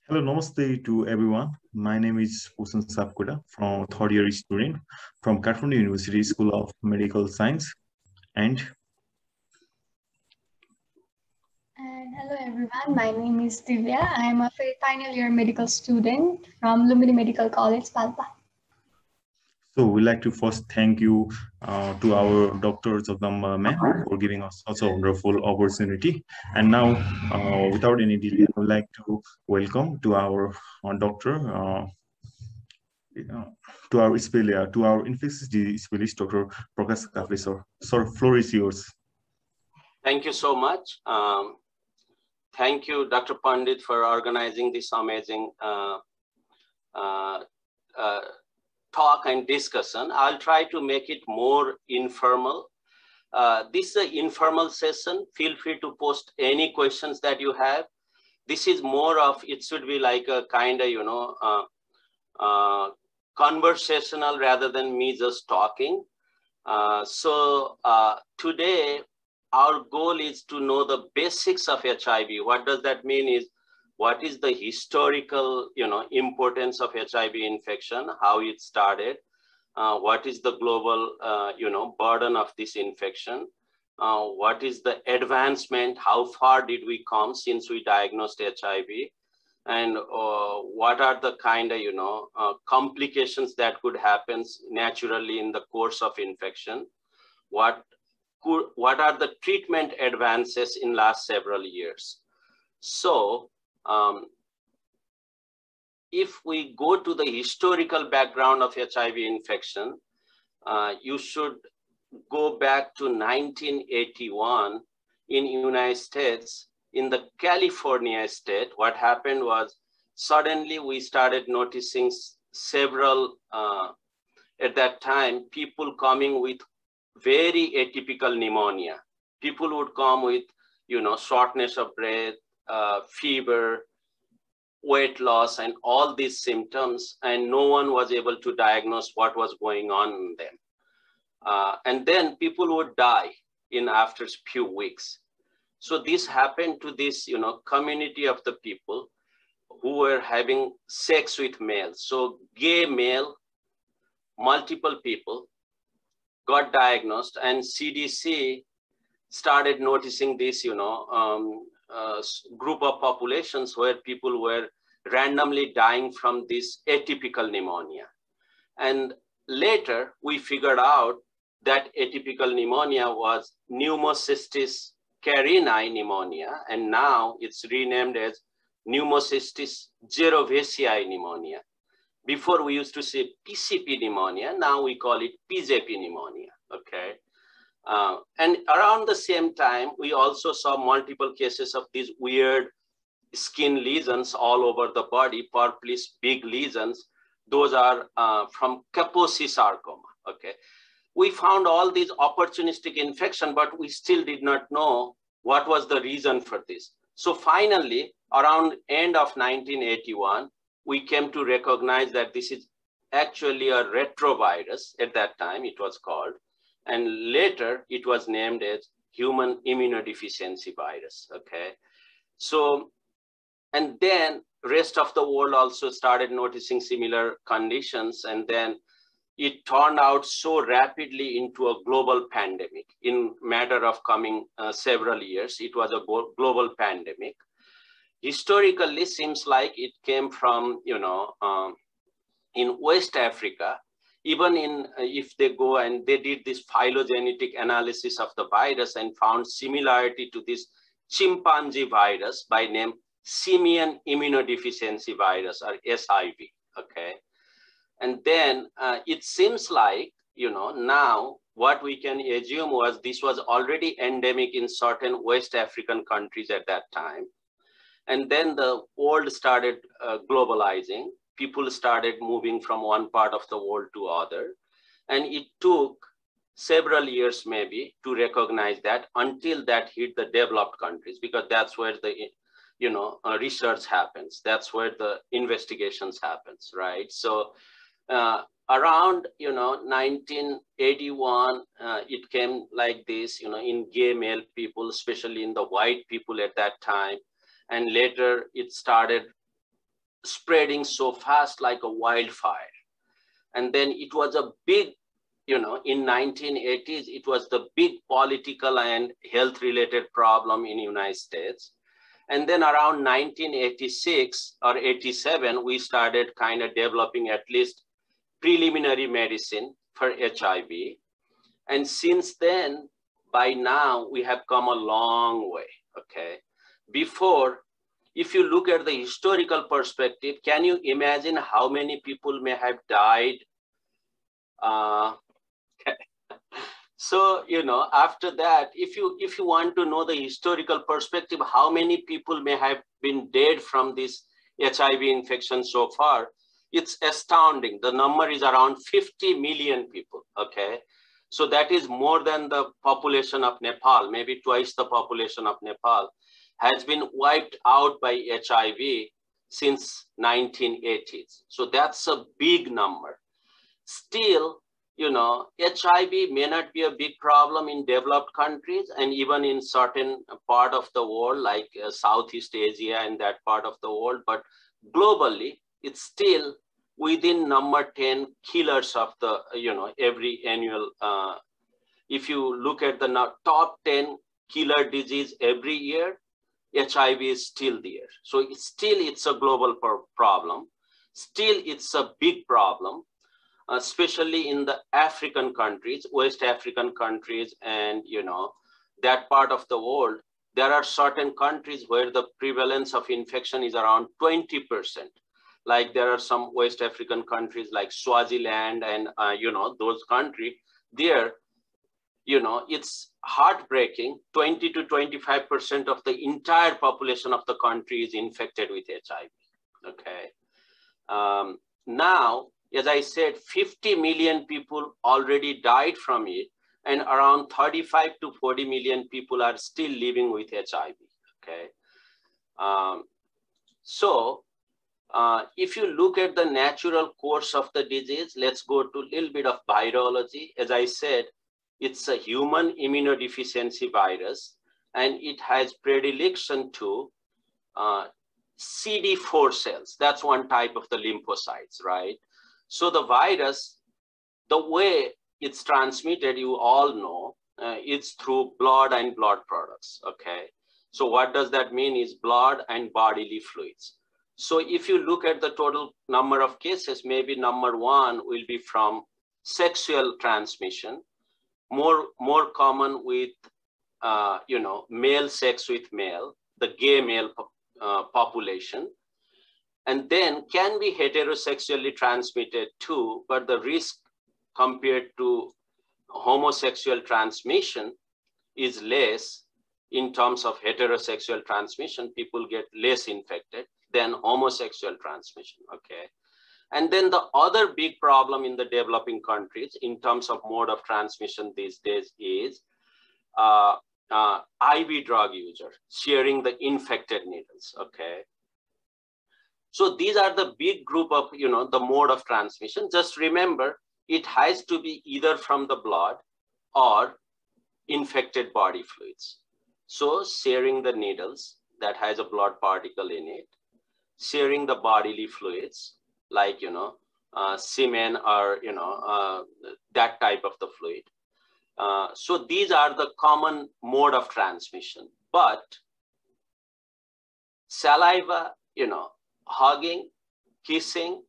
Hello, namaste to everyone. My name is Usan Sapkoda from third year student from Kathmandu University School of Medical Science. And hello everyone, my name is Divya. I am a final year medical student from Lumbini Medical College, Palpa. so we'd like to first thank you to our Dr. Jagdamba ma'am for giving us such a wonderful opportunity. And now, without any delay, I would like to welcome to our doctor, to our infectious disease specialist, Dr. Prakash Kafle, sir. Sir, floor is yours. Thank you so much. Thank you, Dr. Pandit, for organizing this amazing talk and discussion. I'll try to make it more informal. This is an informal session. Feel free to post any questions that you have. This is more of, it should be like a kind of, conversational rather than me just talking. Today, our goal is to know the basics of HIV. What does that mean is, what is the historical, importance of HIV infection, how it started, what is the global, burden of this infection, what is the advancement, how far did we come since we diagnosed HIV, and what are the kind of, complications that could happen naturally in the course of infection, what are the treatment advances in last several years. So if we go to the historical background of HIV infection, you should go back to 1981 in United States. In the California state, what happened was suddenly we started noticing several, at that time, people coming with very atypical pneumonia. People would come with, shortness of breath, fever, weight loss, and all these symptoms, and no one was able to diagnose what was going on in them. And then people would die in after a few weeks. So this happened to this, community of the people who were having sex with males. So gay male, multiple people got diagnosed, and CDC started noticing this, group of populations where people were randomly dying from this atypical pneumonia. And later we figured out that atypical pneumonia was pneumocystis carinii pneumonia, and now it's renamed as pneumocystis jirovecii pneumonia. Before we used to say PCP pneumonia, now we call it PJP pneumonia, okay? And around the same time, we also saw multiple cases of these weird skin lesions all over the body, purplish big lesions. Those are from Kaposi sarcoma, okay? We found all these opportunistic infection, but we still did not know what was the reason for this. So finally, around end of 1981, we came to recognize that this is actually a retrovirus. At that time, it was called. And later, it was named as human immunodeficiency virus, okay? So, and then rest of the world also started noticing similar conditions, and then it turned out so rapidly into a global pandemic. In matter of coming several years, it was a global pandemic. Historically, seems like it came from, in West Africa. Even in, if they go and they did this phylogenetic analysis of the virus and found similarity to this chimpanzee virus by name simian immunodeficiency virus, or SIV, okay? And then it seems like, now what we can assume was this was already endemic in certain West African countries at that time. And then the world started globalizing. People started moving from one part of the world to other. And it took several years maybe to recognize that until that hit the developed countries, because that's where the research happens. That's where the investigations happens, right? So around 1981, it came like this, in gay male people, especially in the white people at that time. And later it started spreading so fast like a wildfire. And then it was a big, in 1980s, it was the big political and health related problem in the United States. And then around 1986 or 87, we started kind of developing at least preliminary medicine for HIV. And since then, by now, we have come a long way, okay? Before, if you look at the historical perspective, can you imagine how many people may have died? So, after that, if you want to know the historical perspective, how many people may have been dead from this HIV infection so far, it's astounding. The number is around 50 million people, okay? So that is more than the population of Nepal, maybe twice the population of Nepal has been wiped out by HIV since 1980s. So that's a big number. Still, HIV may not be a big problem in developed countries and even in certain part of the world, like Southeast Asia and that part of the world, but globally, it's still within number 10 killers of the, every annual, if you look at the top 10 killer disease every year, HIV is still there. So it's a global problem. Still, it's a big problem, especially in the African countries, West African countries, and, that part of the world. There are certain countries where the prevalence of infection is around 20%. Like there are some West African countries like Swaziland and, those countries there, it's heartbreaking. 20 to 25% of the entire population of the country is infected with HIV, okay? Now, as I said, 50 million people already died from it, and around 35 to 40 million people are still living with HIV, okay? If you look at the natural course of the disease, let's go to a little bit of virology. As I said, it's a human immunodeficiency virus, and it has predilection to CD4 cells. That's one type of the lymphocytes, right? So the virus, the way it's transmitted, you all know, it's through blood and blood products, okay? So what does that mean is blood and bodily fluids. So if you look at the total number of cases, maybe number one will be from sexual transmission, more common with, male sex with male, the gay male population. And then can be heterosexually transmitted too, but the risk compared to homosexual transmission is less. In terms of heterosexual transmission, people get less infected than homosexual transmission, okay? And then the other big problem in the developing countries in terms of mode of transmission these days is IV drug user, sharing the infected needles, okay? So these are the big group of, the mode of transmission. Just remember, it has to be either from the blood or infected body fluids. So sharing the needles that has a blood particle in it, sharing the bodily fluids, like, semen or, that type of the fluid. So these are the common mode of transmission, but saliva, hugging, kissing,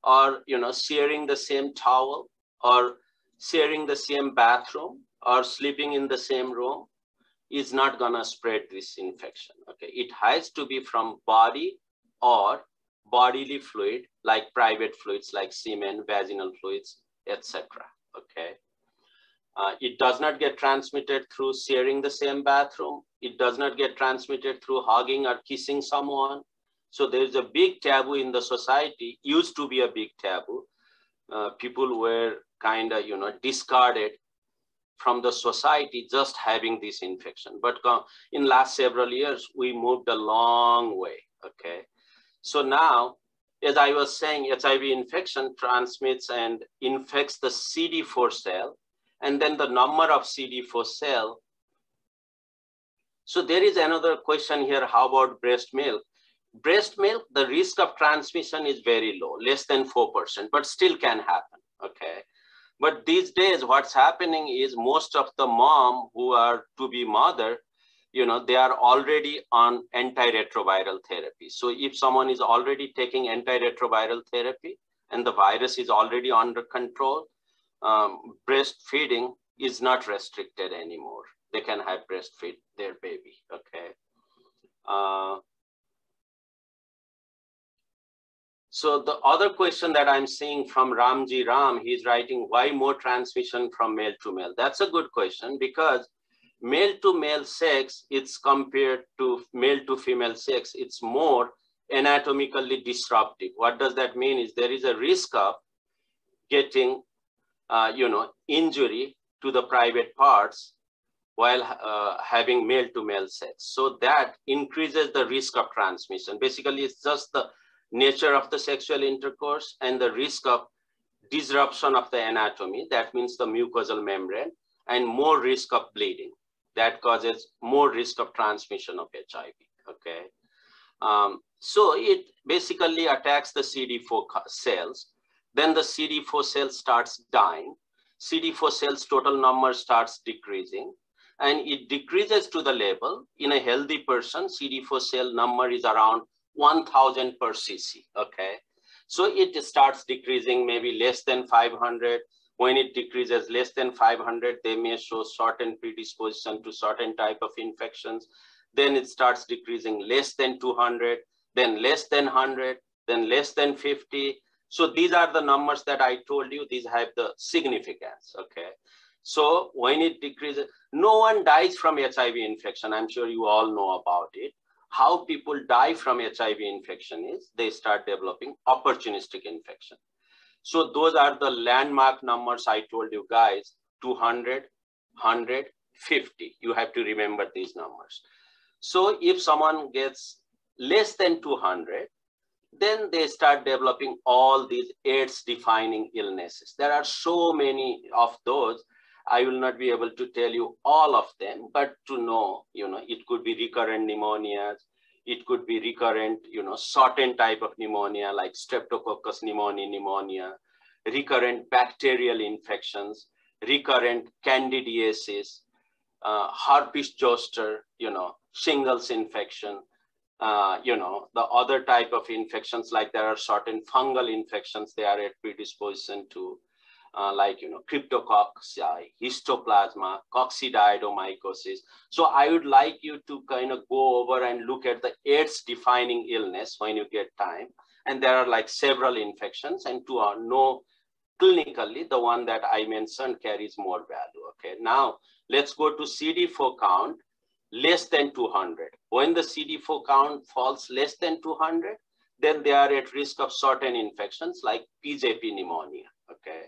or, sharing the same towel, or sharing the same bathroom, or sleeping in the same room is not gonna spread this infection, okay? It has to be from body or bodily fluid, like private fluids, like semen, vaginal fluids, etc., okay? It does not get transmitted through sharing the same bathroom. It does not get transmitted through hugging or kissing someone. So there's a big taboo in the society, used to be a big taboo. People were kind of, discarded from the society just having this infection. But in last several years, we moved a long way, okay? So now, as I was saying, HIV infection transmits and infects the CD4 cell, and then the number of CD4 cell. So there is another question here, how about breast milk? breast milk, the risk of transmission is very low, less than 4%, but still can happen, okay? But these days, what's happening is most of the mom who are to be mother, you know, they are already on antiretroviral therapy. So if someone is already taking antiretroviral therapy and the virus is already under control, breastfeeding is not restricted anymore. They can have breastfeed their baby, okay? So the other question that I'm seeing from Ramji Ram, he's writing, why more transmission from male to male? That's a good question, because male to male sex, it's compared to male to female sex, it's more anatomically disruptive. What does that mean is there is a risk of getting, you know, injury to the private parts while having male to male sex. So that increases the risk of transmission. Basically, it's just the nature of the sexual intercourse and the risk of disruption of the anatomy. That means the mucosal membrane, and more risk of bleeding. That causes more risk of transmission of HIV, okay? So it basically attacks the CD4 cells. Then the CD4 cell starts dying. CD4 cells total number starts decreasing, and it decreases to the level. In a healthy person, CD4 cell number is around 1000 per cc, okay? So it starts decreasing, maybe less than 500. When it decreases less than 500, they may show certain predisposition to certain type of infections. Then it starts decreasing less than 200, then less than 100, then less than 50. So these are the numbers that I told you, these have the significance, okay? So when it decreases, no one dies from HIV infection. I'm sure you all know about it. How people die from HIV infection is they start developing opportunistic infection. So those are the landmark numbers I told you guys, 200, 100, 50. You have to remember these numbers. So if someone gets less than 200, then they start developing all these AIDS defining illnesses. There are so many of those. I will not be able to tell you all of them, but to know, you know, it could be recurrent pneumonias, it could be recurrent, you know, certain type of pneumonia like Streptococcus pneumoniae, recurrent bacterial infections, recurrent candidiasis, herpes zoster, you know, shingles infection, you know, the other type of infections, like there are certain fungal infections they are at predisposition to, like, you know, cryptococci, histoplasma, coccidioidomycosis. So I would like you to kind of go over and look at the AIDS defining illness when you get time. And there are like several infections, and to know clinically, the one that I mentioned carries more value, okay? Now, let's go to CD4 count less than 200. When the CD4 count falls less than 200, then they are at risk of certain infections like PJP pneumonia, okay?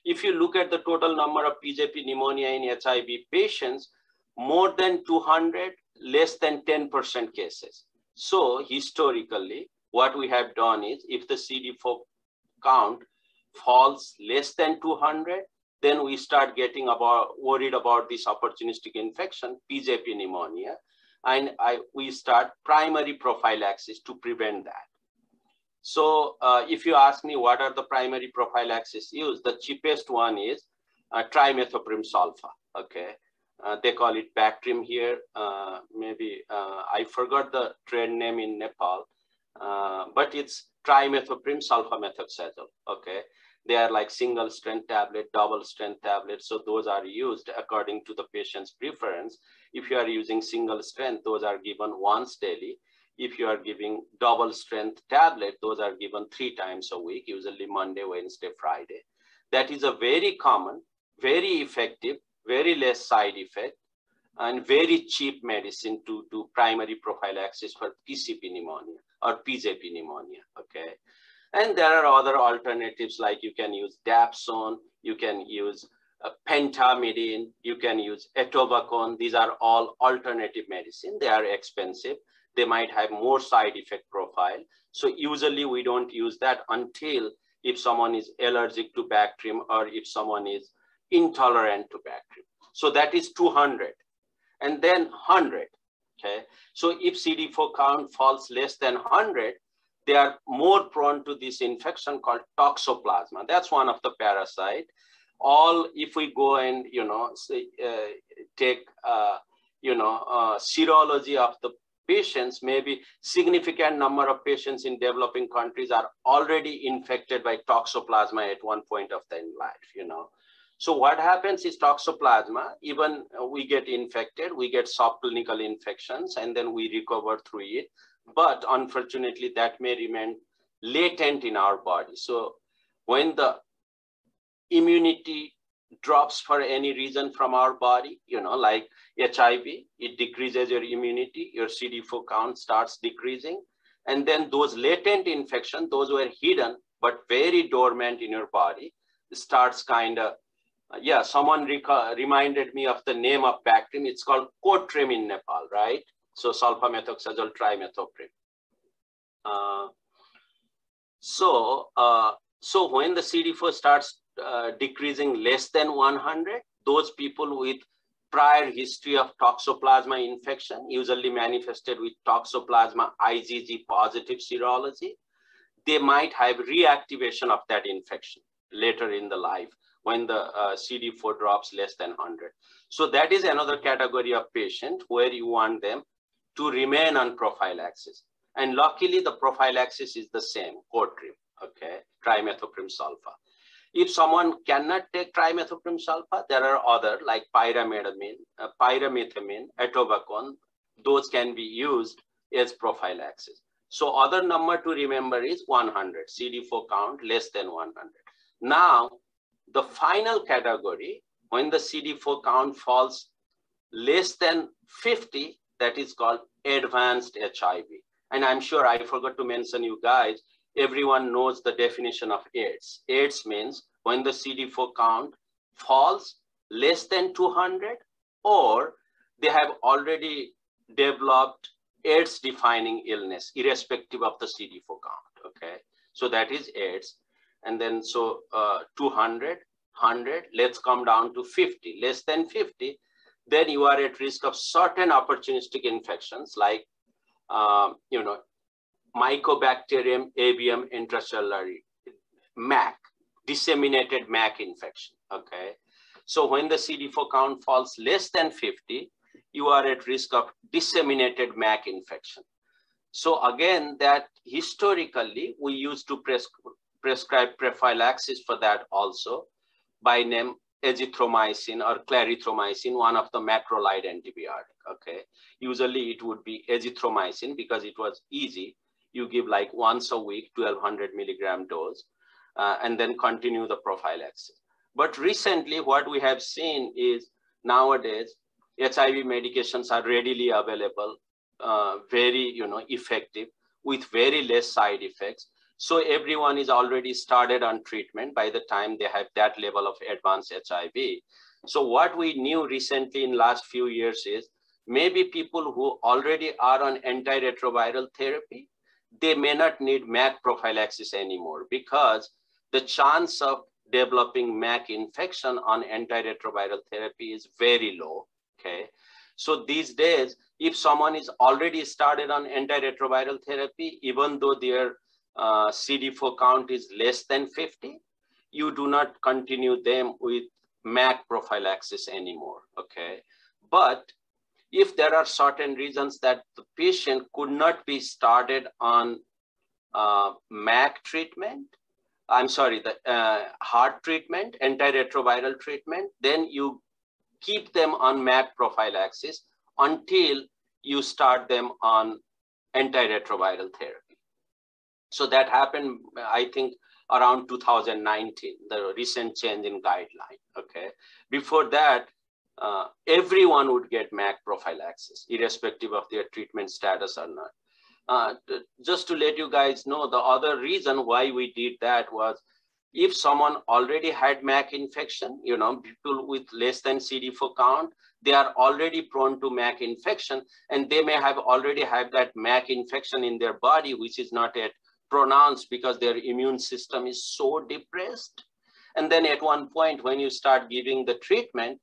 If you look at the total number of PJP pneumonia in HIV patients, more than 200, less than 10% cases. So historically, what we have done is if the CD4 count falls less than 200, then we start getting worried about this opportunistic infection, PJP pneumonia, and we start primary prophylaxis to prevent that. So if you ask me what are the primary prophylaxis used, the cheapest one is trimethoprim sulfa, okay? They call it Bactrim here. Maybe I forgot the trade name in Nepal, but it's trimethoprim sulfamethoxazole, okay? They are like single strength tablet, double strength tablet. So those are used according to the patient's preference. If you are using single strength, those are given once daily. If you are giving double strength tablet, those are given 3 times a week, usually Monday, Wednesday, Friday. That is a very common, very effective, very less side effect, and very cheap medicine to do primary prophylaxis for PCP pneumonia or PJP pneumonia, okay? And there are other alternatives, like you can use dapsone, you can use pentamidine, you can use etovaquone. These are all alternative medicine. They are expensive. They might have more side effect profile. So usually we don't use that until if someone is allergic to Bactrim or if someone is intolerant to Bactrim. So that is 200. And then 100. Okay, so if CD4 count falls less than 100, they are more prone to this infection called toxoplasma. That's one of the parasite. If we go and take serology of the patients, maybe significant number of patients in developing countries are already infected by toxoplasma at one point of their life, So what happens is toxoplasma, even we get infected, we get subclinical infections, and then we recover through it. But unfortunately, that may remain latent in our body. So when the immunity drops for any reason from our body, like HIV, it decreases your immunity, your CD4 count starts decreasing. And then those latent infections, those were hidden, but very dormant in your body, starts kind of, someone reminded me of the name of bacterium. It's called Cotrem in Nepal, right? So sulfamethoxazole trimethoprim. So when the CD4 starts decreasing less than 100, those people with prior history of toxoplasma infection, usually manifested with toxoplasma IgG positive serology, they might have reactivation of that infection later in the life when the CD4 drops less than 100. So that is another category of patient where you want them to remain on prophylaxis. And luckily the prophylaxis is the same, Cotrem, okay, trimethoprim sulfa. If someone cannot take trimethoprim sulfa, there are other like pyrimethamine, atovaquone, those can be used as prophylaxis. So other number to remember is 100, CD4 count less than 100. Now, the final category, when the CD4 count falls less than 50, that is called advanced HIV. And I'm sure I forgot to mention you guys, everyone knows the definition of AIDS. AIDS means when the CD4 count falls less than 200, or they have already developed AIDS defining illness, irrespective of the CD4 count, okay? So that is AIDS. And then, 200, 100, let's come down to 50, less than 50, then you are at risk of certain opportunistic infections like, Mycobacterium avium intracellular, MAC, disseminated MAC infection, okay? So when the CD4 count falls less than 50, you are at risk of disseminated MAC infection. So again, that historically, we used to prescribe prophylaxis for that also by name azithromycin or clarithromycin, one of the macrolide antibiotic, okay? Usually it would be azithromycin because it was easy. You give like once a week, 1200 milligram dose, and then continue the prophylaxis. But recently what we have seen is nowadays, HIV medications are readily available, very effective with very less side effects. So everyone is already started on treatment by the time they have that level of advanced HIV. So what we knew recently in last few years is maybe people who already are on antiretroviral therapy, they may not need MAC prophylaxis anymore because the chance of developing MAC infection on antiretroviral therapy is very low, okay? So these days, if someone is already started on antiretroviral therapy, even though their CD4 count is less than 50, you do not continue them with MAC prophylaxis anymore, okay? But if there are certain reasons that the patient could not be started on MAC treatment, the heart treatment, antiretroviral treatment, then you keep them on MAC prophylaxis until you start them on antiretroviral therapy. So that happened, I think, around 2019, the recent change in guideline, okay? Before that, everyone would get MAC prophylaxis, irrespective of their treatment status or not. Just to let you guys know, the other reason why we did that was if someone already had MAC infection, people with less than CD4 count, they are already prone to MAC infection, and they may have already had that MAC infection in their body, which is not yet pronounced because their immune system is so depressed. And then at one point, when you start giving the treatment,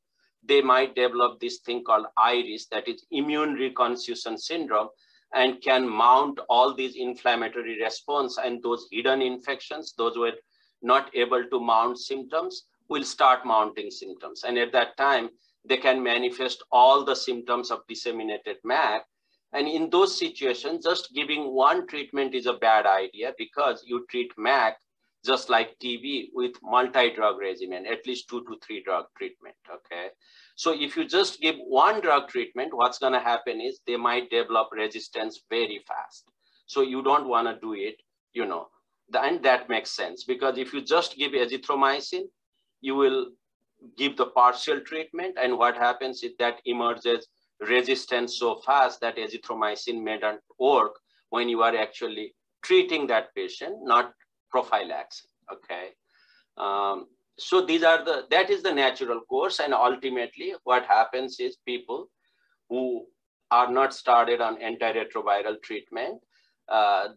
they might develop this thing called IRIS, that is immune reconstitution syndrome, and can mount all these inflammatory response, and those hidden infections, those were not able to mount symptoms, will start mounting symptoms. And at that time, they can manifest all the symptoms of disseminated MAC. And in those situations, just giving one treatment is a bad idea, because you treat MAC just like TB with multi-drug regimen, at least 2 to 3 drug treatment, okay? So if you just give one drug treatment, what's gonna happen is they might develop resistance very fast. So you don't wanna do it, you know, and that makes sense, because if you just give azithromycin, you will give the partial treatment, and what happens is that emerges resistance so fast that azithromycin may not work when you are actually treating that patient, not prophylaxis, okay? So that is the natural course, and ultimately what happens is people who are not started on antiretroviral treatment,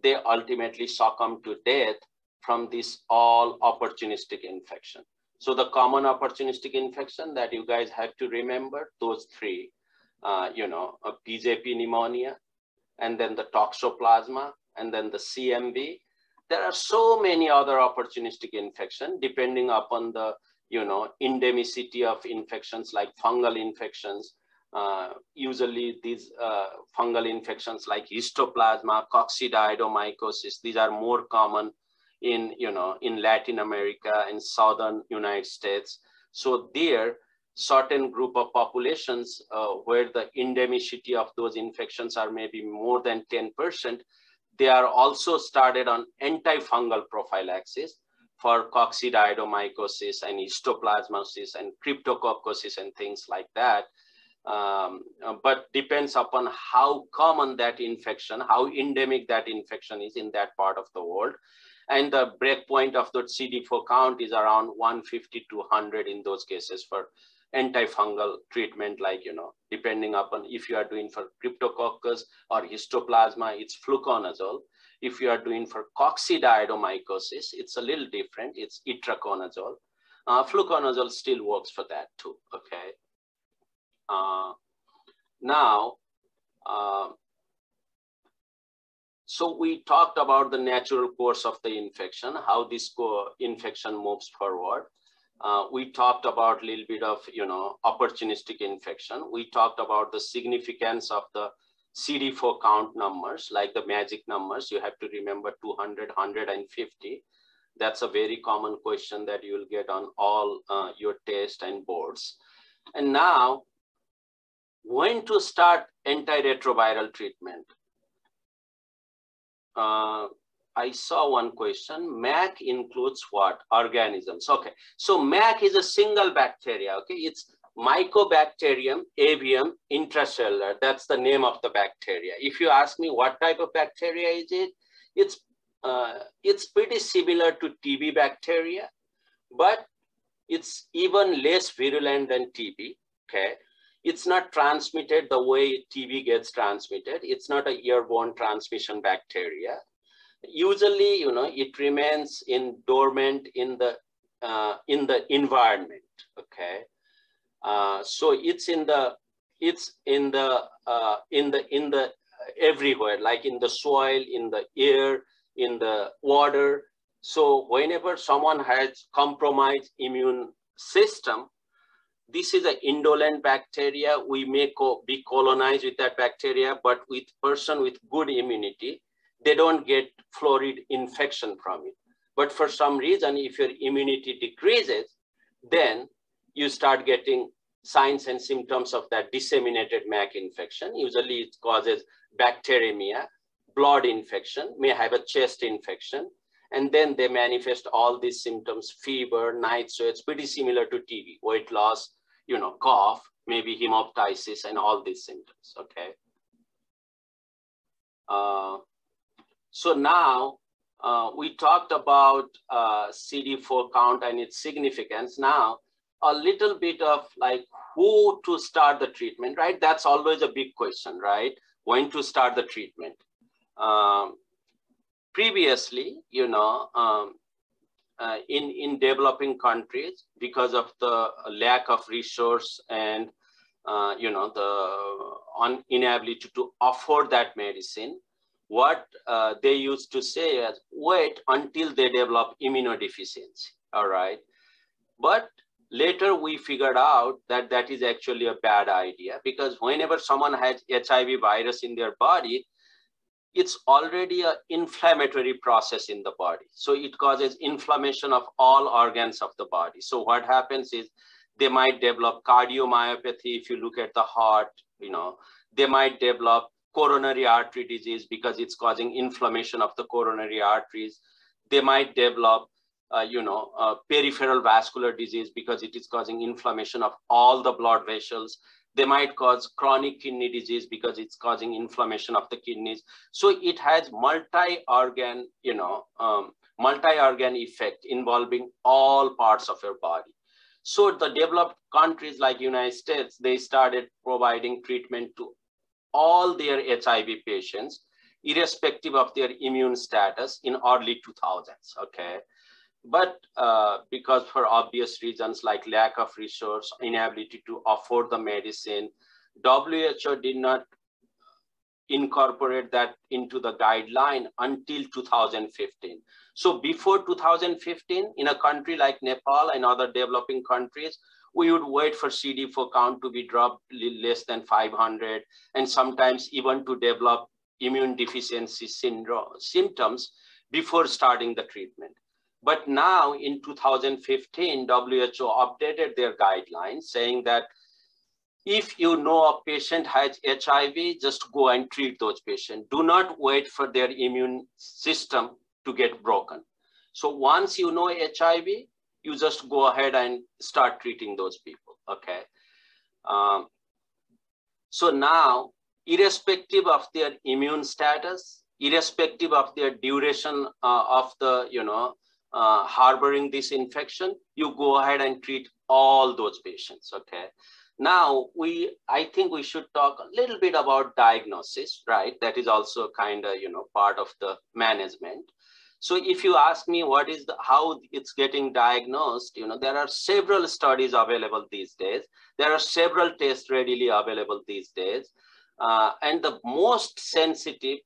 they ultimately succumb to death from this all opportunistic infection. So the common opportunistic infection that you guys have to remember, those three, you know, a PJP pneumonia, and then the toxoplasma, and then the CMV. There are so many other opportunistic infections depending upon the, you know, endemicity of infections like fungal infections. Usually these fungal infections like histoplasma, coccidioidomycosis, these are more common in, you know, in Latin America and Southern United States. So there, certain group of populations where the endemicity of those infections are maybe more than 10%, they are also started on antifungal prophylaxis for coccidioidomycosis and histoplasmosis and cryptococcosis and things like that. But depends upon how common that infection, how endemic that infection is in that part of the world. And the breakpoint of the CD4 count is around 150 to 100 in those cases for antifungal treatment, like, you know, depending upon if you are doing for cryptococcus or histoplasma, it's fluconazole. If you are doing for coccidioidomycosis, it's a little different, it's itraconazole. Fluconazole still works for that too, okay? So we talked about the natural course of the infection, how this infection moves forward. We talked about a little bit of, you know, opportunistic infection. We talked about the significance of the CD4 count numbers, like the magic numbers. You have to remember 200, 150. That's a very common question that you will get on all your tests and boards. And now, when to start antiretroviral treatment? I saw one question. MAC includes what? Organisms. Okay. So MAC is a single bacteria. Okay. It's Mycobacterium avium intracellular. That's the name of the bacteria. If you ask me what type of bacteria is it, it's pretty similar to TB bacteria, but it's even less virulent than TB. Okay. It's not transmitted the way TB gets transmitted. It's not a airborne transmission bacteria. Usually, you know, it remains dormant in the environment. Okay, so it's in the everywhere, like in the soil, in the air, in the water. So whenever someone has compromised immune system, this is an indolent bacteria. We may be colonized with that bacteria, but with person with good immunity, they don't get florid infection from it. But for some reason, if your immunity decreases, then you start getting signs and symptoms of that disseminated MAC infection. Usually it causes bacteremia, blood infection, may have a chest infection, and then they manifest all these symptoms: fever, night sweats, pretty similar to TB, weight loss, you know, cough, maybe hemoptysis, and all these symptoms, okay? So now we talked about CD4 count and its significance. Now, a little bit of like who to start the treatment, right? That's always a big question, right? When to start the treatment. Previously, you know, in developing countries, because of the lack of resource and the inability to afford that medicine, what they used to say is wait until they develop immunodeficiency. All right, but later we figured out that that is actually a bad idea, because whenever someone has HIV virus in their body, it's already an inflammatory process in the body. So it causes inflammation of all organs of the body. So what happens is they might develop cardiomyopathy. If you look at the heart, they might develop coronary artery disease because it's causing inflammation of the coronary arteries. They might develop peripheral vascular disease because it is causing inflammation of all the blood vessels. They might cause chronic kidney disease because it's causing inflammation of the kidneys. So it has multi-organ effect involving all parts of your body. So the developed countries like United States, they started providing treatment to all their HIV patients, irrespective of their immune status in early 2000s, okay? But because for obvious reasons like lack of resource, inability to afford the medicine, WHO did not incorporate that into the guideline until 2015. So before 2015, in a country like Nepal and other developing countries, we would wait for CD4 count to be dropped less than 500, and sometimes even to develop immune deficiency symptoms before starting the treatment. But now in 2015, WHO updated their guidelines saying that if you know a patient has HIV, just go and treat those patients. Do not wait for their immune system to get broken. So once you know HIV, you just go ahead and start treating those people, okay? So now, irrespective of their immune status, irrespective of their duration of the, harboring this infection, you go ahead and treat all those patients, okay? Now, I think we should talk a little bit about diagnosis, right? That is also kind of, part of the management. So if you ask me how it's getting diagnosed, there are several studies available these days. There are several tests readily available these days. And the most sensitive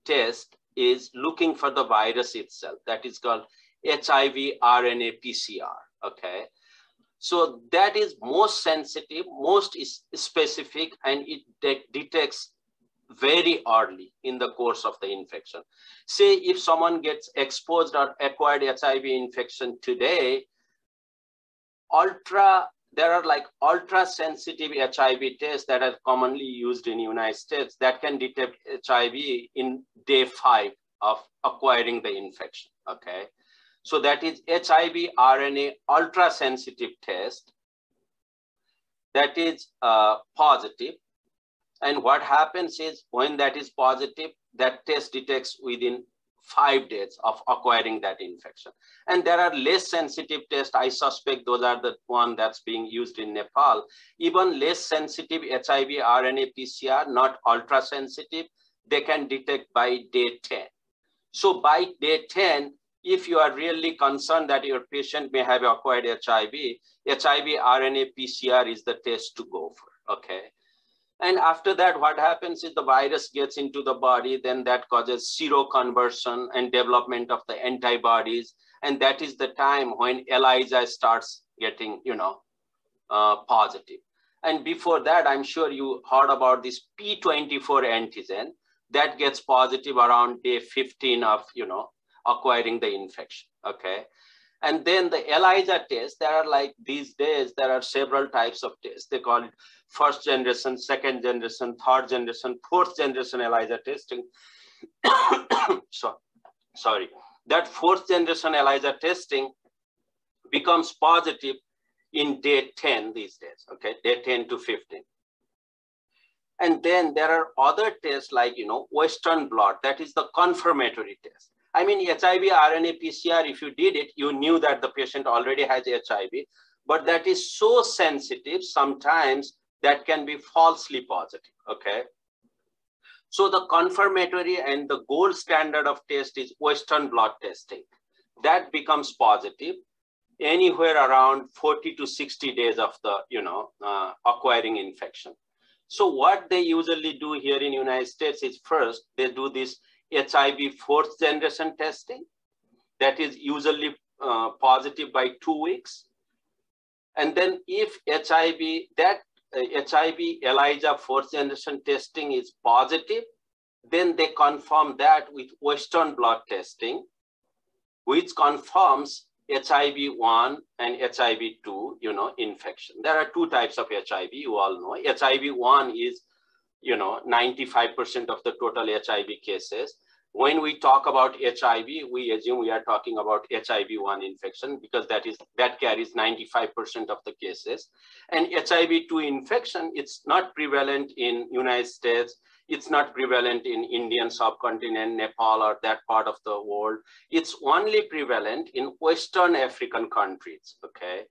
test is looking for the virus itself. That is called HIV RNA PCR, okay? So that is most sensitive, most specific, and it detects very early in the course of the infection. Say if someone gets exposed or acquired HIV infection today, there are like ultra sensitive HIV tests that are commonly used in the United States that can detect HIV in day 5 of acquiring the infection, okay? So that is HIV RNA ultra sensitive test that is positive. And what happens is when that is positive, that test detects within 5 days of acquiring that infection. And there are less sensitive tests. I suspect those are the one that's being used in Nepal. Even less sensitive HIV RNA PCR, not ultra sensitive, they can detect by day 10. So by day 10, if you are really concerned that your patient may have acquired HIV RNA PCR is the test to go for, okay? And after that, what happens is the virus gets into the body, then that causes seroconversion and development of the antibodies. And that is the time when ELISA starts getting, positive. And before that, I'm sure you heard about this P24 antigen that gets positive around day 15 of, acquiring the infection, okay? And then the ELISA test, there are like these days, there are several types of tests. They call it first generation, second generation, third generation, fourth generation ELISA testing. Sorry. That fourth generation ELISA testing becomes positive in day 10 these days, okay? Day 10 to 15. And then there are other tests like, Western blot, that is the confirmatory test. I mean, HIV RNA PCR, if you did it, you knew that the patient already has HIV, but that is so sensitive, sometimes that can be falsely positive, okay? So the confirmatory and the gold standard of test is Western blot testing. that becomes positive anywhere around 40 to 60 days of the, acquiring infection. So what they usually do here in United States is first, they do this HIV fourth generation testing that is usually positive by 2 weeks. And then if HIV ELISA fourth generation testing is positive, then they confirm that with Western blot testing, which confirms HIV-1 and HIV-2, infection. There are 2 types of HIV, you all know. HIV-1 is, 95% of the total HIV cases. When we talk about HIV, we assume we are talking about HIV-1 infection because that carries 95% of the cases. And HIV-2 infection, it's not prevalent in United States. It's not prevalent in Indian subcontinent, Nepal, or that part of the world. It's only prevalent in Western African countries, okay?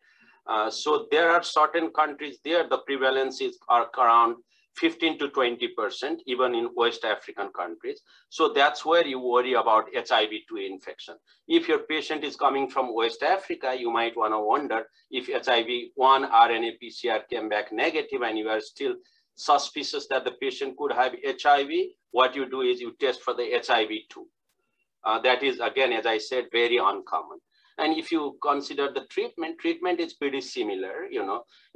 So there are certain countries there, the prevalences are around 15 to 20%, even in West African countries. So that's where you worry about HIV-2 infection. If your patient is coming from West Africa, you might want to wonder if HIV-1 RNA PCR came back negative and you are still suspicious that the patient could have HIV, what you do is you test for the HIV-2. That is, again, as I said, very uncommon. And if you consider the treatment is pretty similar.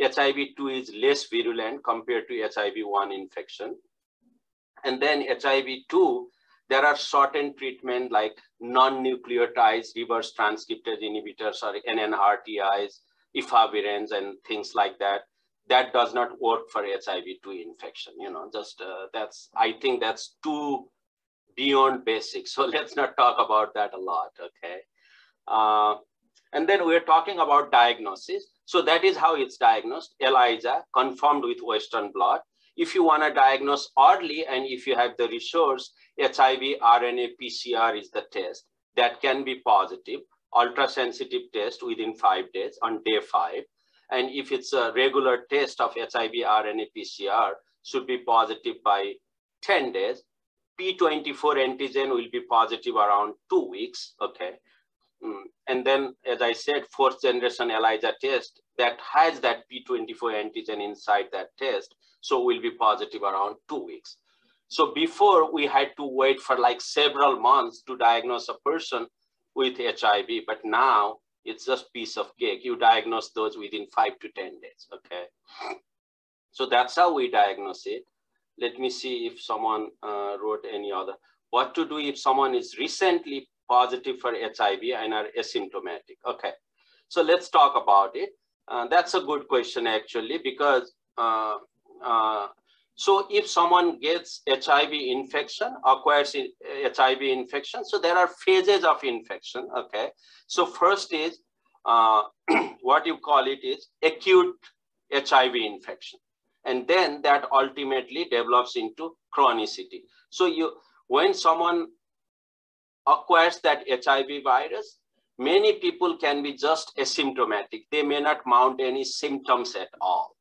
HIV-2 is less virulent compared to HIV-1 infection. And then HIV-2, there are certain treatment like non-nucleotide reverse transcriptase inhibitors or NNRTIs, efavirenz, and things like that. That does not work for HIV-2 infection. I think that's too beyond basic. So let's not talk about that a lot, okay? And then we're talking about diagnosis. So that is how it's diagnosed. ELISA, confirmed with Western blot. If you want to diagnose early and if you have the resource, HIV RNA PCR is the test. That can be positive. Ultra-sensitive test within 5 days on day 5. And if it's a regular test of HIV RNA PCR, should be positive by 10 days. P24 antigen will be positive around 2 weeks, okay? And then, as I said, fourth generation ELISA test that has that P24 antigen inside that test, so will be positive around 2 weeks. So before we had to wait for like several months to diagnose a person with HIV, but now it's just piece of cake. You diagnose those within 5 to 10 days, okay? So that's how we diagnose it. Let me see if someone wrote any other. What to do if someone is recently positive for HIV and are asymptomatic? Okay, so let's talk about it. That's a good question actually, because so if someone gets HIV infection, acquires HIV infection, so there are phases of infection, okay? So first is, what you call it is acute HIV infection. And then that ultimately develops into chronicity. So when someone acquires that HIV virus, many people can be just asymptomatic. They may not mount any symptoms at all.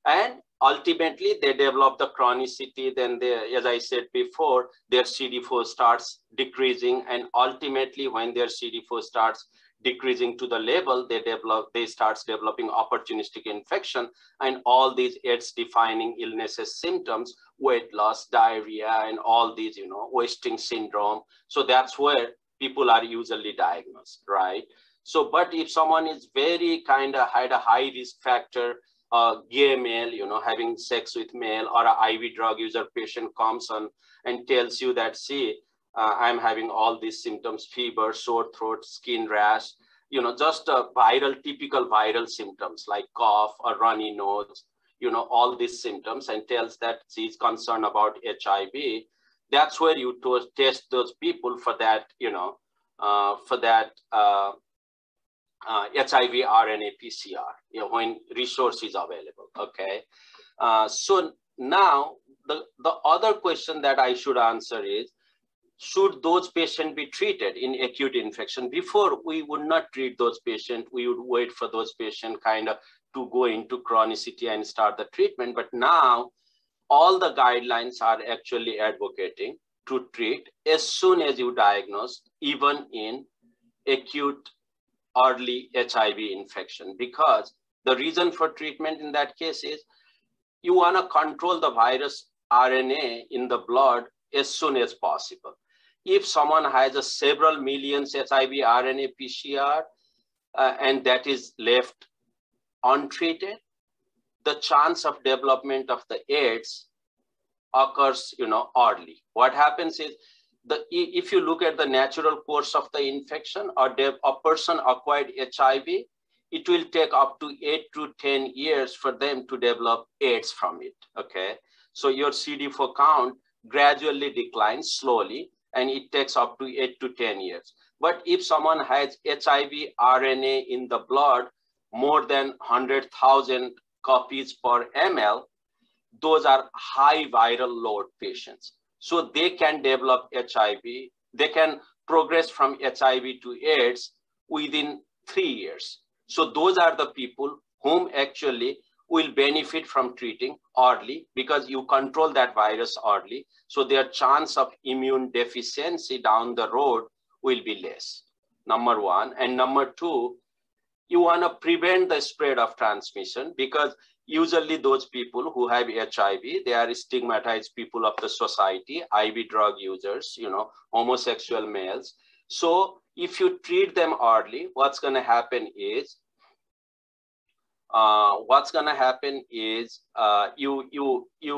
And ultimately they develop the chronicity. Then as I said before, their CD4 starts decreasing. And ultimately when their CD4 starts decreasing to the level, they start developing opportunistic infection and all these AIDS-defining illnesses symptoms, weight loss, diarrhea, and all these, wasting syndrome. So that's where people are usually diagnosed, right? So, but if someone is very had a high risk factor, gay male, having sex with male, or an IV drug user patient comes on and tells you that, see, I'm having all these symptoms, fever, sore throat, skin rash, just typical viral symptoms like cough or runny nose, all these symptoms, and tells that she's concerned about HIV. That's where you test those people for that, HIV RNA PCR, when resource is available, okay? So now the other question that I should answer is, should those patients be treated in acute infection? Before, we would not treat those patients. We would wait for those patients to go into chronicity and start the treatment. But now all the guidelines are actually advocating to treat as soon as you diagnose, even in acute early HIV infection, because the reason for treatment in that case is you want to control the virus RNA in the blood as soon as possible. If someone has a several millions HIV RNA PCR and that is left untreated, the chance of development of the AIDS occurs, early. What happens is, if you look at the natural course of the infection, or a person acquired HIV, it will take up to 8 to 10 years for them to develop AIDS from it, okay? So your CD4 count gradually declines slowly, and it takes up to 8 to 10 years. But if someone has HIV RNA in the blood, more than 100,000 copies per ml, those are high viral load patients. So they can develop HIV, they can progress from HIV to AIDS within 3 years. So those are the people whom actually will benefit from treating early, because you control that virus early. So their chance of immune deficiency down the road will be less, number one. And number two, you want to prevent the spread of transmission, because usually those people who have HIV, they are stigmatized people of the society, IV drug users, homosexual males. So if you treat them early, what's going to happen is, you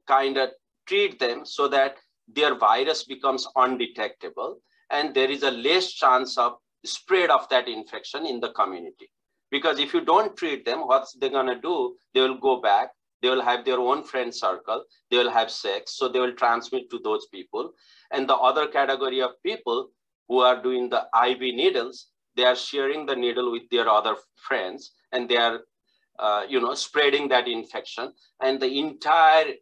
kind of treat them so that their virus becomes undetectable, and there is a less chance of spread of that infection in the community. Because if you don't treat them, what's they gonna do? They will go back, they will have their own friend circle, they will have sex, so they will transmit to those people. And the other category of people who are doing the IV needles, they are sharing the needle with their other friends, and they are spreading that infection, and the entire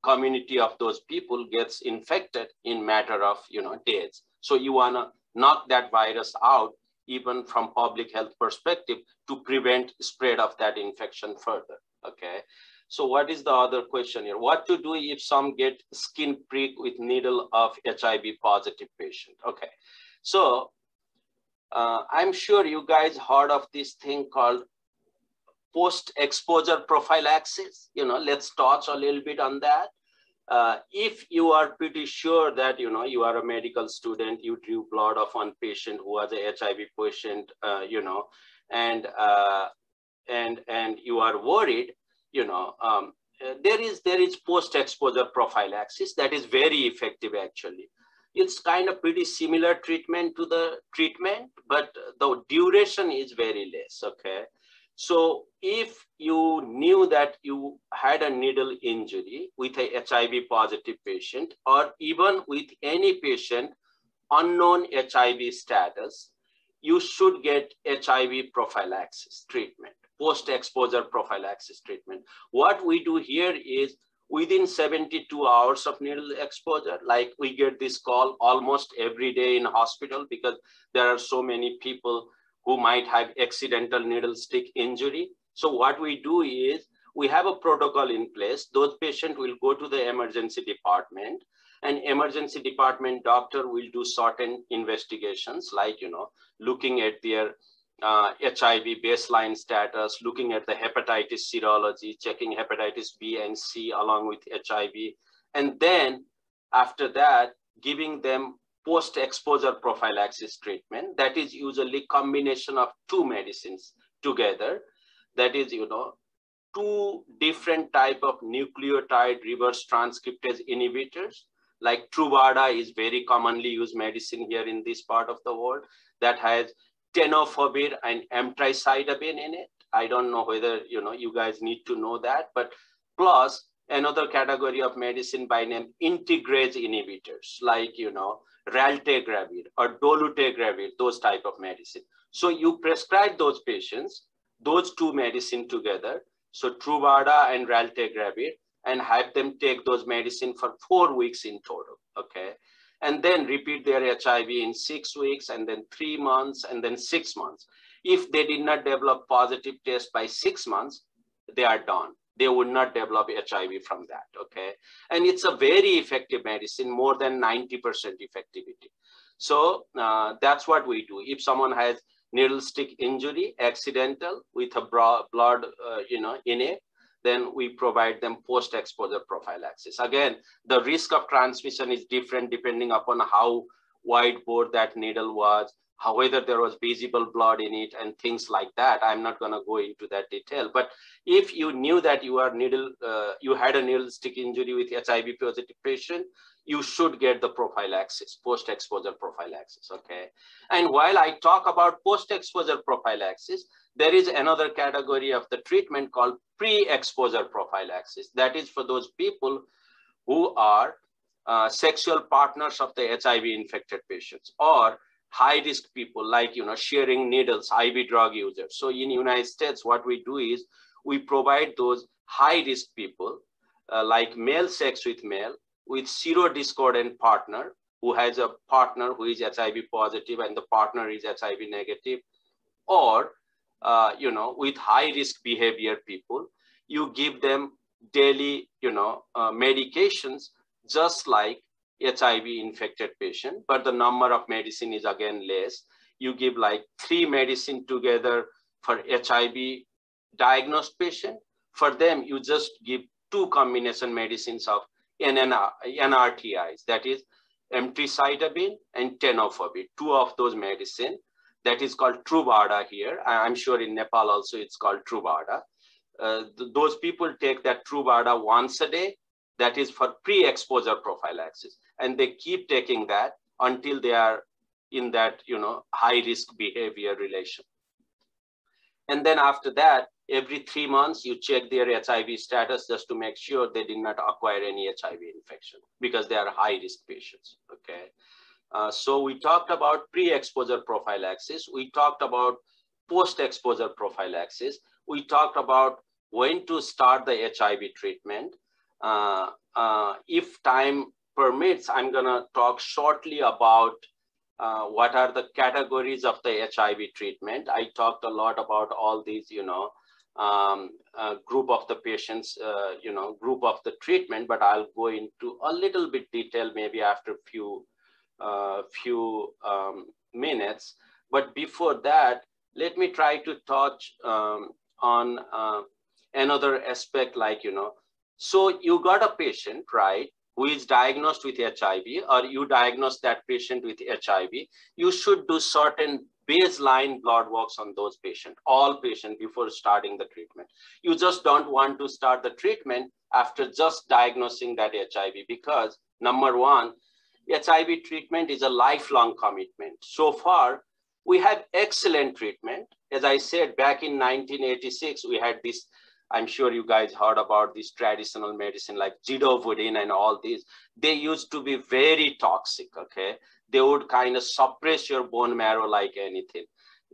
community of those people gets infected in matter of days. So you want to knock that virus out, even from public health perspective, to prevent spread of that infection further. Okay, so what is the other question here? What to do if some get skin prick with needle of HIV positive patient? Okay, so I'm sure you guys heard of this thing called post-exposure prophylaxis. Let's touch a little bit on that. If you are pretty sure that you are a medical student, you drew blood of one patient who was a HIV patient, and you are worried, there is post-exposure prophylaxis that is very effective actually. It's kind of pretty similar treatment to the treatment, but the duration is very less, okay? So if you knew that you had a needle injury with a HIV positive patient, or even with any patient unknown HIV status, you should get HIV prophylaxis treatment, post-exposure prophylaxis treatment. What we do here is, within 72 hours of needle exposure, like we get this call almost every day in hospital, because there are so many people who might have accidental needle stick injury. So what we do is, we have a protocol in place. Those patients will go to the emergency department, and emergency department doctor will do certain investigations, like, looking at their HIV baseline status, looking at the hepatitis serology, checking hepatitis B and C along with HIV. And then after that, giving them post-exposure prophylaxis treatment. That is usually combination of two medicines together. That is, two different type of nucleotide reverse transcriptase inhibitors. Like Truvada is very commonly used medicine here in this part of the world, that has tenofovir and emtricitabine in it. I don't know whether you guys need to know that, but plus another category of medicine by name integrase inhibitors, like raltegravir or dolutegravir, those type of medicine. So you prescribe those patients those two medicine together, so Truvada and raltegravir, and have them take those medicine for 4 weeks in total, okay? And then repeat their HIV in 6 weeks, and then 3 months, and then 6 months. If they did not develop positive test by 6 months, they are done. They would not develop HIV from that, okay? And it's a very effective medicine, more than 90% effectivity. So that's what we do. If someone has needle stick injury, accidental with a blood, in it, then we provide them post-exposure prophylaxis. Again, the risk of transmission is different depending upon how wide bore that needle was, whether there was visible blood in it and things like that. I'm not going to go into that detail. But if you knew that you had a needle stick injury with HIV positive patient, you should get the prophylaxis, post-exposure prophylaxis, okay? And while I talk about post-exposure prophylaxis, there is another category of the treatment called pre-exposure prophylaxis. That is for those people who are sexual partners of the HIV infected patients, or high-risk people like, sharing needles, IV drug users. So in the United States, what we do is we provide those high-risk people like male sex with male with serodiscordant partner who has a partner who is HIV positive and the partner is HIV negative, or, with high-risk behavior people, you give them daily, medications just like HIV infected patient, but the number of medicine is again less. You give like 3 medicine together for HIV diagnosed patient. For them, you just give 2 combination medicines of NRTIs, that is emtricitabine and tenofovir, 2 of those medicine. That is called Truvada here. I'm sure in Nepal also it's called Truvada. Those people take that Truvada once a day. That is for pre-exposure prophylaxis. And they keep taking that until they are in that, high-risk behavior relation. And then after that, every 3 months, you check their HIV status just to make sure they did not acquire any HIV infection because they are high-risk patients, okay? So we talked about pre-exposure prophylaxis. We talked about post-exposure prophylaxis. We talked about when to start the HIV treatment. If time permits, I'm gonna talk shortly about what are the categories of the HIV treatment. I talked a lot about all these, group of the patients, group of the treatment, but I'll go into a little bit detail maybe after few minutes. But before that, let me try to touch on another aspect, like, so you got a patient, right, who is diagnosed with HIV, or you diagnose that patient with HIV, you should do certain baseline blood works on those patients, all patients, before starting the treatment. You just don't want to start the treatment after just diagnosing that HIV, because number one, HIV treatment is a lifelong commitment. So far, we have excellent treatment. As I said, back in 1986, we had this, I'm sure you guys heard about this traditional medicine like zidovudin and all these. They used to be very toxic, okay? They would kind of suppress your bone marrow like anything.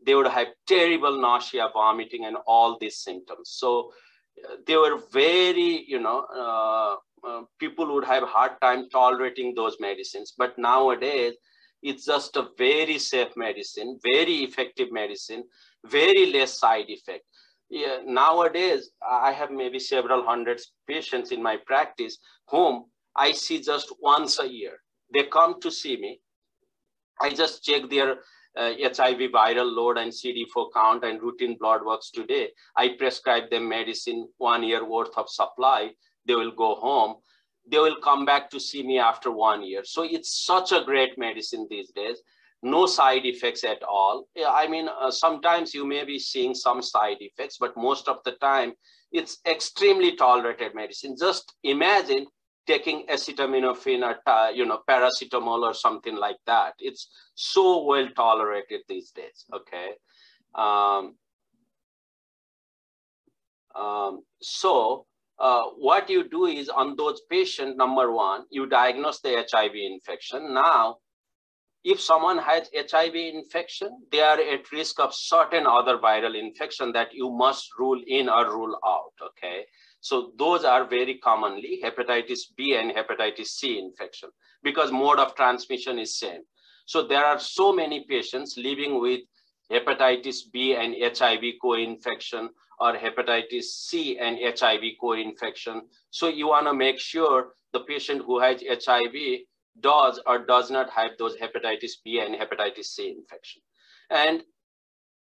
They would have terrible nausea, vomiting, and all these symptoms. So they were very, people would have a hard time tolerating those medicines. But nowadays, it's just a very safe medicine, very effective medicine, very less side effect. Yeah, nowadays, I have maybe several hundred patients in my practice whom I see just once a year. They come to see me. I just check their HIV viral load and CD4 count and routine blood works today. I prescribe them medicine, 1 year worth of supply. They will go home. They will come back to see me after 1 year. So it's such a great medicine these days. No side effects at all. I mean, sometimes you may be seeing some side effects, but most of the time it's extremely tolerated medicine. Just imagine taking acetaminophen or, paracetamol or something like that. It's so well tolerated these days, okay? What you do is on those patients, number one, you diagnose the HIV infection. Now, if someone has HIV infection, they are at risk of certain other viral infection that you must rule in or rule out, okay? So those are very commonly hepatitis B and hepatitis C infection because mode of transmission is same. So there are so many patients living with hepatitis B and HIV co-infection or hepatitis C and HIV co-infection. So you wanna make sure the patient who has HIV does or does not have those hepatitis B and hepatitis C infection. And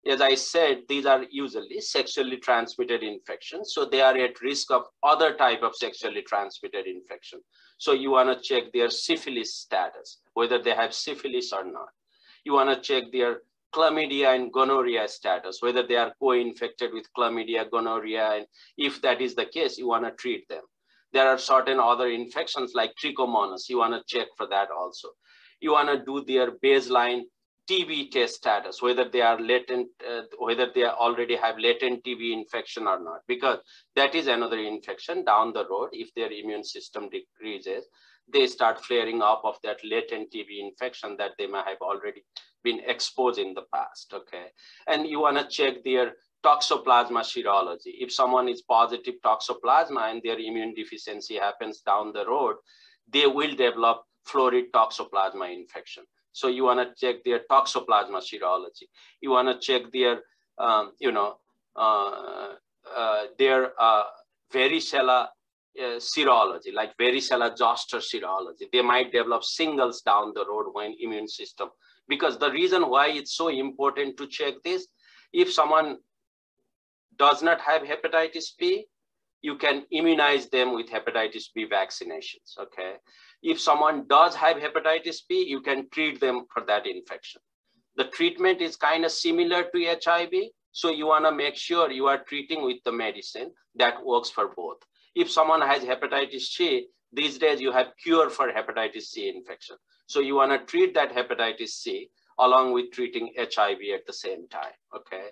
as I said, these are usually sexually transmitted infections. So they are at risk of other type of sexually transmitted infection. So you want to check their syphilis status, whether they have syphilis or not. You want to check their chlamydia and gonorrhea status, whether they are co-infected with chlamydia, gonorrhea, and if that is the case, you want to treat them. There are certain other infections like trichomonas. You want to check for that also. You want to do their baseline TB test status, whether they are latent, whether they already have latent TB infection or not, because that is another infection down the road. If their immune system decreases, they start flaring up of that latent TB infection that they may have already been exposed in the past, okay? And you wanna check their toxoplasma serology. If someone is positive toxoplasma and their immune deficiency happens down the road, they will develop florid toxoplasma infection. So you want to check their toxoplasma serology. You want to check their, varicella serology, like varicella zoster serology. They might develop shingles down the road when immune system. Because the reason why it's so important to check this, if someone does not have hepatitis B, you can immunize them with hepatitis B vaccinations, okay? If someone does have hepatitis B, you can treat them for that infection. The treatment is kind of similar to HIV, so you wanna make sure you are treating with the medicine that works for both. If someone has hepatitis C, these days you have cure for hepatitis C infection. So you wanna treat that hepatitis C along with treating HIV at the same time, okay?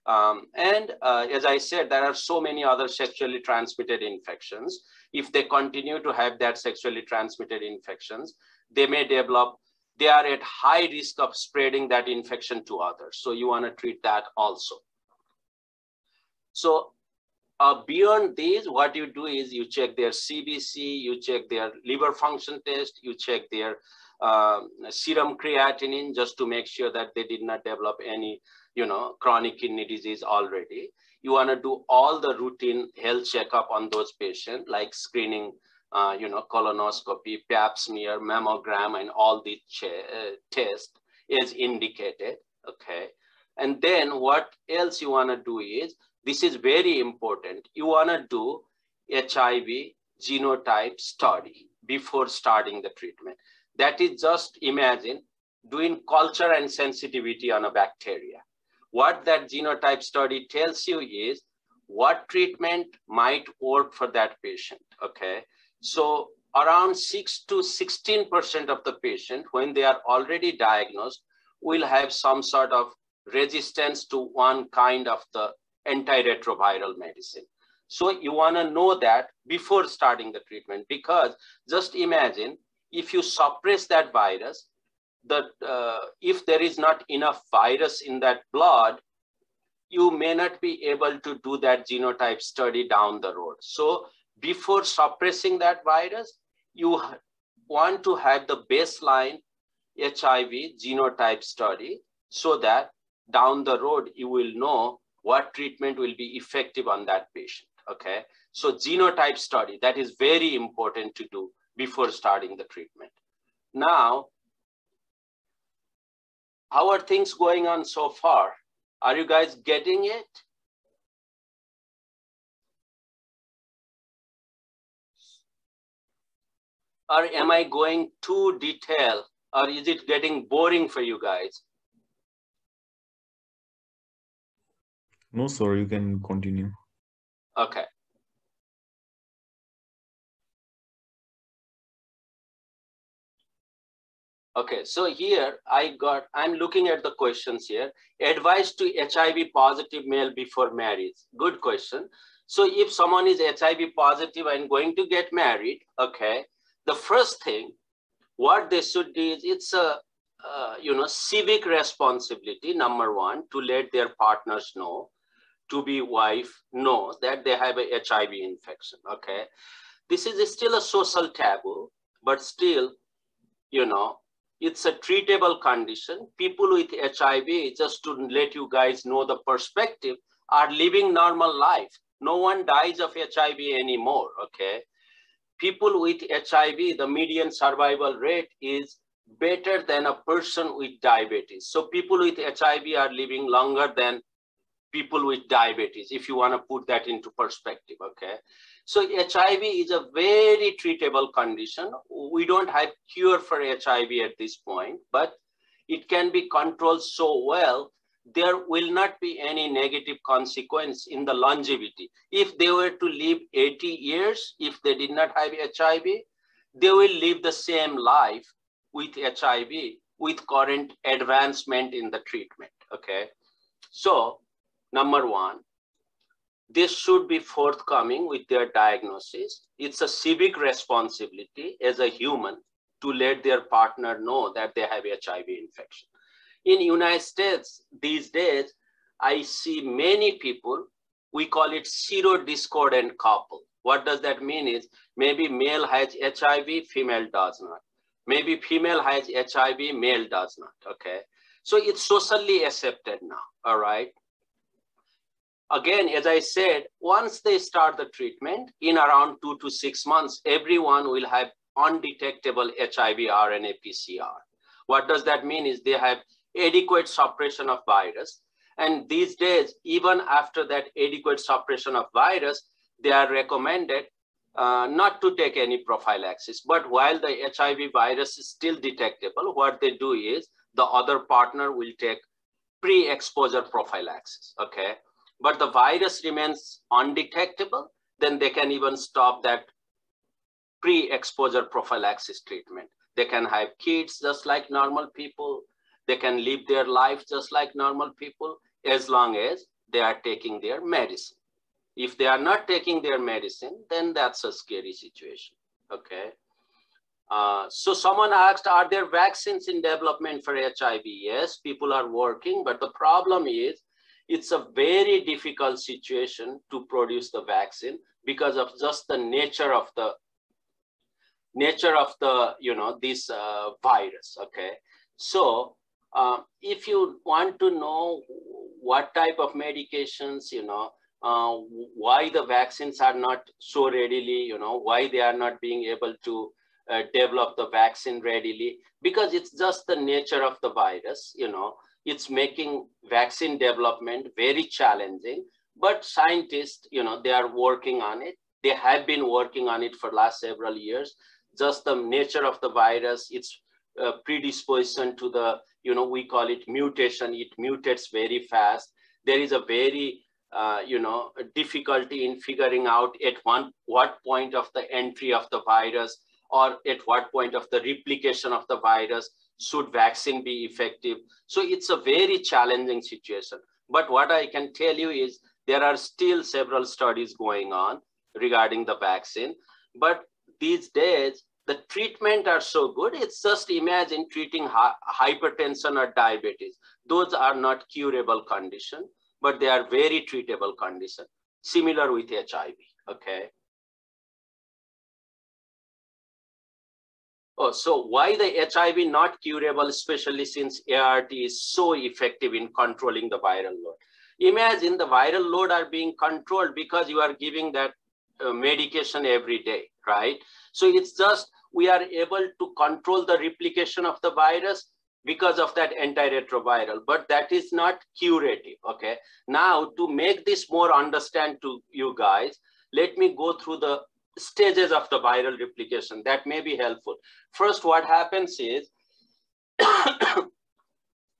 As I said, there are so many other sexually transmitted infections. If they continue to have that sexually transmitted infections, they may develop, they are at high risk of spreading that infection to others. So you want to treat that also. So beyond these, what you do is you check their CBC, you check their liver function test, you check their serum creatinine just to make sure that they did not develop any chronic kidney disease already. You want to do all the routine health checkup on those patients, like screening, colonoscopy, pap smear, mammogram, and all the tests as indicated, okay? And then what else you want to do is, this is very important, you want to do HIV genotype study before starting the treatment. That is, just imagine doing culture and sensitivity on a bacteria. What that genotype study tells you is what treatment might work for that patient, okay? So around 6 to 16% of the patient, when they are already diagnosed, will have some sort of resistance to one kind of the antiretroviral medicine. So you wanna know that before starting the treatment, because just imagine if you suppress that virus, that if there is not enough virus in that blood, you may not be able to do that genotype study down the road. So before suppressing that virus, you want to have the baseline HIV genotype study so that down the road, you will know what treatment will be effective on that patient, okay? So genotype study, that is very important to do before starting the treatment. Now, how are things going on so far? Are you guys getting it? Or am I going too detailed? Or is it getting boring for you guys? No, sir, you can continue. Okay. Okay, so here I'm looking at the questions here. Advice to HIV positive male before marriage. Good question. So if someone is HIV positive and going to get married, okay, the first thing, what they should do is, it's a civic responsibility, number one, to let their partners know, to be wife know that they have a HIV infection, okay? This is still a social taboo, but still, it's a treatable condition. People with HIV, just to let you guys know the perspective, are living normal life. No one dies of HIV anymore, okay? people with HIV, the median survival rate is better than a person with diabetes. So people with HIV are living longer than people with diabetes, if you want to put that into perspective, okay? So HIV is a very treatable condition. We don't have cure for HIV at this point, but it can be controlled so well, there will not be any negative consequence in the longevity. If they were to live 80 years, if they did not have HIV, they will live the same life with HIV with current advancement in the treatment, okay? So, number one, they should be forthcoming with their diagnosis. It's a civic responsibility as a human to let their partner know that they have HIV infection. In United States these days, I see many people, we call it serodiscordant couple. What does that mean is maybe male has HIV, female does not. Maybe female has HIV, male does not, okay? So it's socially accepted now, all right? Again, as I said, once they start the treatment, in around 2 to 6 months, everyone will have undetectable HIV RNA PCR. What does that mean is they have adequate suppression of virus. And these days, even after that adequate suppression of virus, they are recommended not to take any prophylaxis. But while the HIV virus is still detectable, what they do is the other partner will take pre-exposure prophylaxis, okay? But the virus remains undetectable, then they can even stop that pre-exposure prophylaxis treatment. They can have kids just like normal people. They can live their life just like normal people, as long as they are taking their medicine. If they are not taking their medicine, then that's a scary situation, okay? So someone asked, are there vaccines in development for HIV? Yes, people are working, but the problem is it's a very difficult situation to produce the vaccine because of just the nature of the this virus, okay? So if you want to know what type of medications, why the vaccines are not so readily, why they are not being able to develop the vaccine readily, because it's just the nature of the virus, it's making vaccine development very challenging. But scientists, they are working on it. They have been working on it for the last several years. Just the nature of the virus, its predisposition to the, we call it mutation. It mutates very fast. There is a very, difficulty in figuring out at what point of the entry of the virus or at what point of the replication of the virus should vaccine be effective. So it's a very challenging situation. But what I can tell you is there are still several studies going on regarding the vaccine. But these days, the treatment are so good. It's just imagine treating hypertension or diabetes. Those are not curable condition, but they are very treatable condition, similar with HIV, okay? Oh, so why the HIV not curable, especially since ART is so effective in controlling the viral load? Imagine the viral load are being controlled because you are giving that medication every day, right? So it's just, we are able to control the replication of the virus because of that antiretroviral, but that is not curative, okay? Now, to make this more understand to you guys, let me go through the stages of the viral replication. That may be helpful. First, what happens is,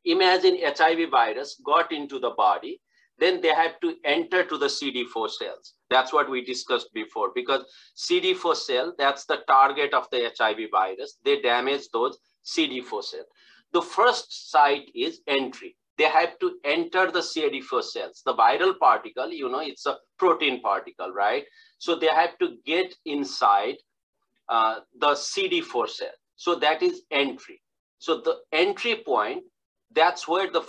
imagine HIV virus got into the body, then they have to enter to the CD4 cells. That's what we discussed before, because CD4 cell, that's the target of the HIV virus. They damage those CD4 cells. The first site is entry. They have to enter the CD4 cells. The viral particle, it's a protein particle, right? So they have to get inside the CD4 cell. So that is entry. So the entry point, that's where the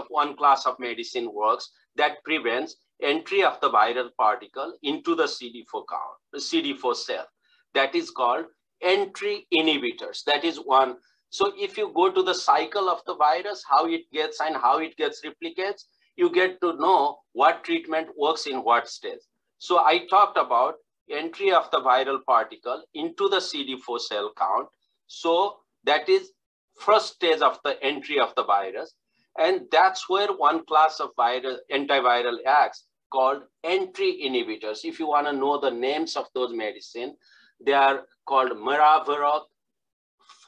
one class of medicine works that prevents entry of the viral particle into the CD4 cell. That is called entry inhibitors. That is one. So if you go to the cycle of the virus, how it gets and how it gets replicates, you get to know what treatment works in what stage. So I talked about entry of the viral particle into the CD4 cell count. So that is first stage of the entry of the virus. And that's where one class of antiviral acts called entry inhibitors. If you want to know the names of those medicine, they are called maraviroc,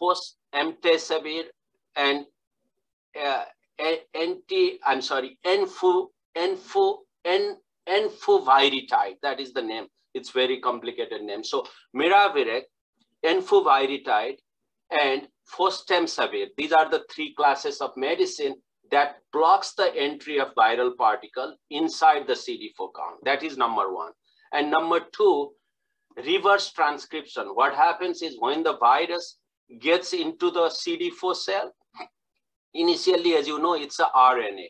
fostemtasavir, and enfuviritide. That is the name. It's very complicated name. So miravirec, enfuviritide, and fostemtasavir. These are the three classes of medicine that blocks the entry of viral particle inside the CD4 count. That is number one. And number two, reverse transcription. What happens is when the virus gets into the CD4 cell, initially, as you know, it's a RNA.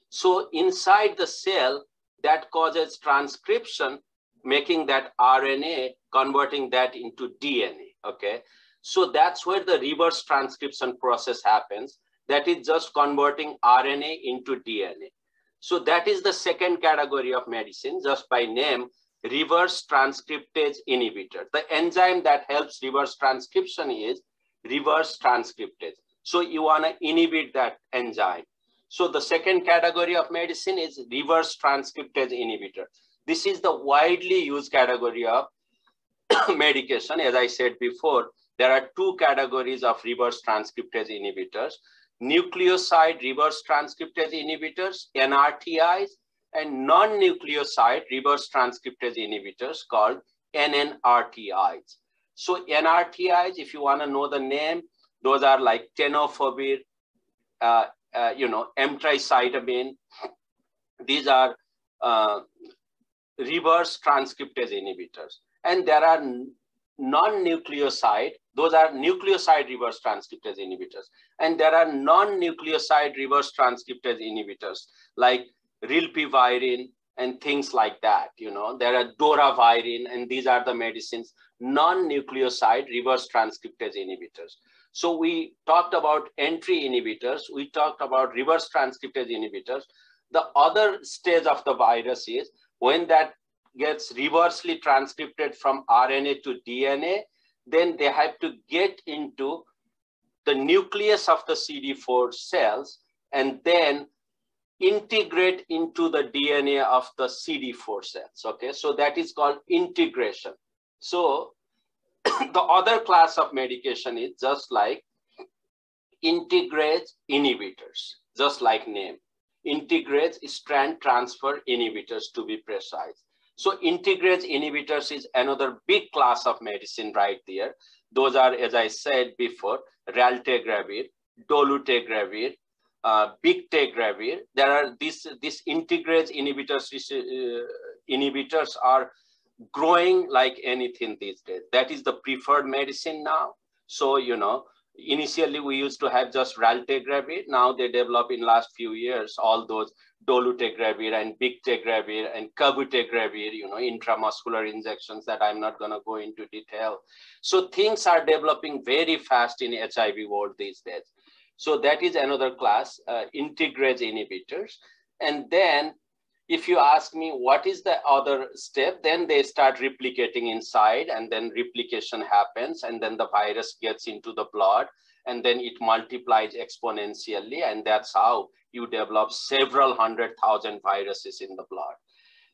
So inside the cell, that causes transcription, making that RNA, converting that into DNA, okay? So that's where the reverse transcription process happens. That is just converting RNA into DNA. So that is the second category of medicine, just by name, reverse transcriptase inhibitor. The enzyme that helps reverse transcription is reverse transcriptase. So you want to inhibit that enzyme. So the second category of medicine is reverse transcriptase inhibitor. This is the widely used category of medication. As I said before, there are two categories of reverse transcriptase inhibitors: nucleoside reverse transcriptase inhibitors, NRTIs, and non-nucleoside reverse transcriptase inhibitors called NNRTIs. So NRTIs, if you want to know the name, those are like tenofovir, emtricitabine. These are reverse transcriptase inhibitors. And there are non-nucleoside, those are nucleoside reverse transcriptase inhibitors. And there are non-nucleoside reverse transcriptase inhibitors like rilpivirine and things like that. There are doravirine, and these are the medicines, non-nucleoside reverse transcriptase inhibitors. So we talked about entry inhibitors, we talked about reverse transcriptase inhibitors. The other stage of the virus is when that gets reversely transcripted from RNA to DNA, then they have to get into the nucleus of the CD4 cells and then integrate into the DNA of the CD4 cells, okay? So that is called integration. So the other class of medication is just like integrase inhibitors, just like name. Integrase strand transfer inhibitors, to be precise. So integrase inhibitors is another big class of medicine right there. Those are, as I said before, raltegravir, dolutegravir, bictegravir. There are these integrase inhibitors are growing like anything these days. That is the preferred medicine now. So, initially we used to have just raltegravir. Now they develop in last few years all those dolutegravir and bictegravir and cabotegravir, intramuscular injections that I'm not going to go into detail. So things are developing very fast in HIV world these days. So that is another class, integrase inhibitors. And then if you ask me what is the other step, then they start replicating inside, and then replication happens, and then the virus gets into the blood, and then it multiplies exponentially, and that's how you develop several 100,000 viruses in the blood.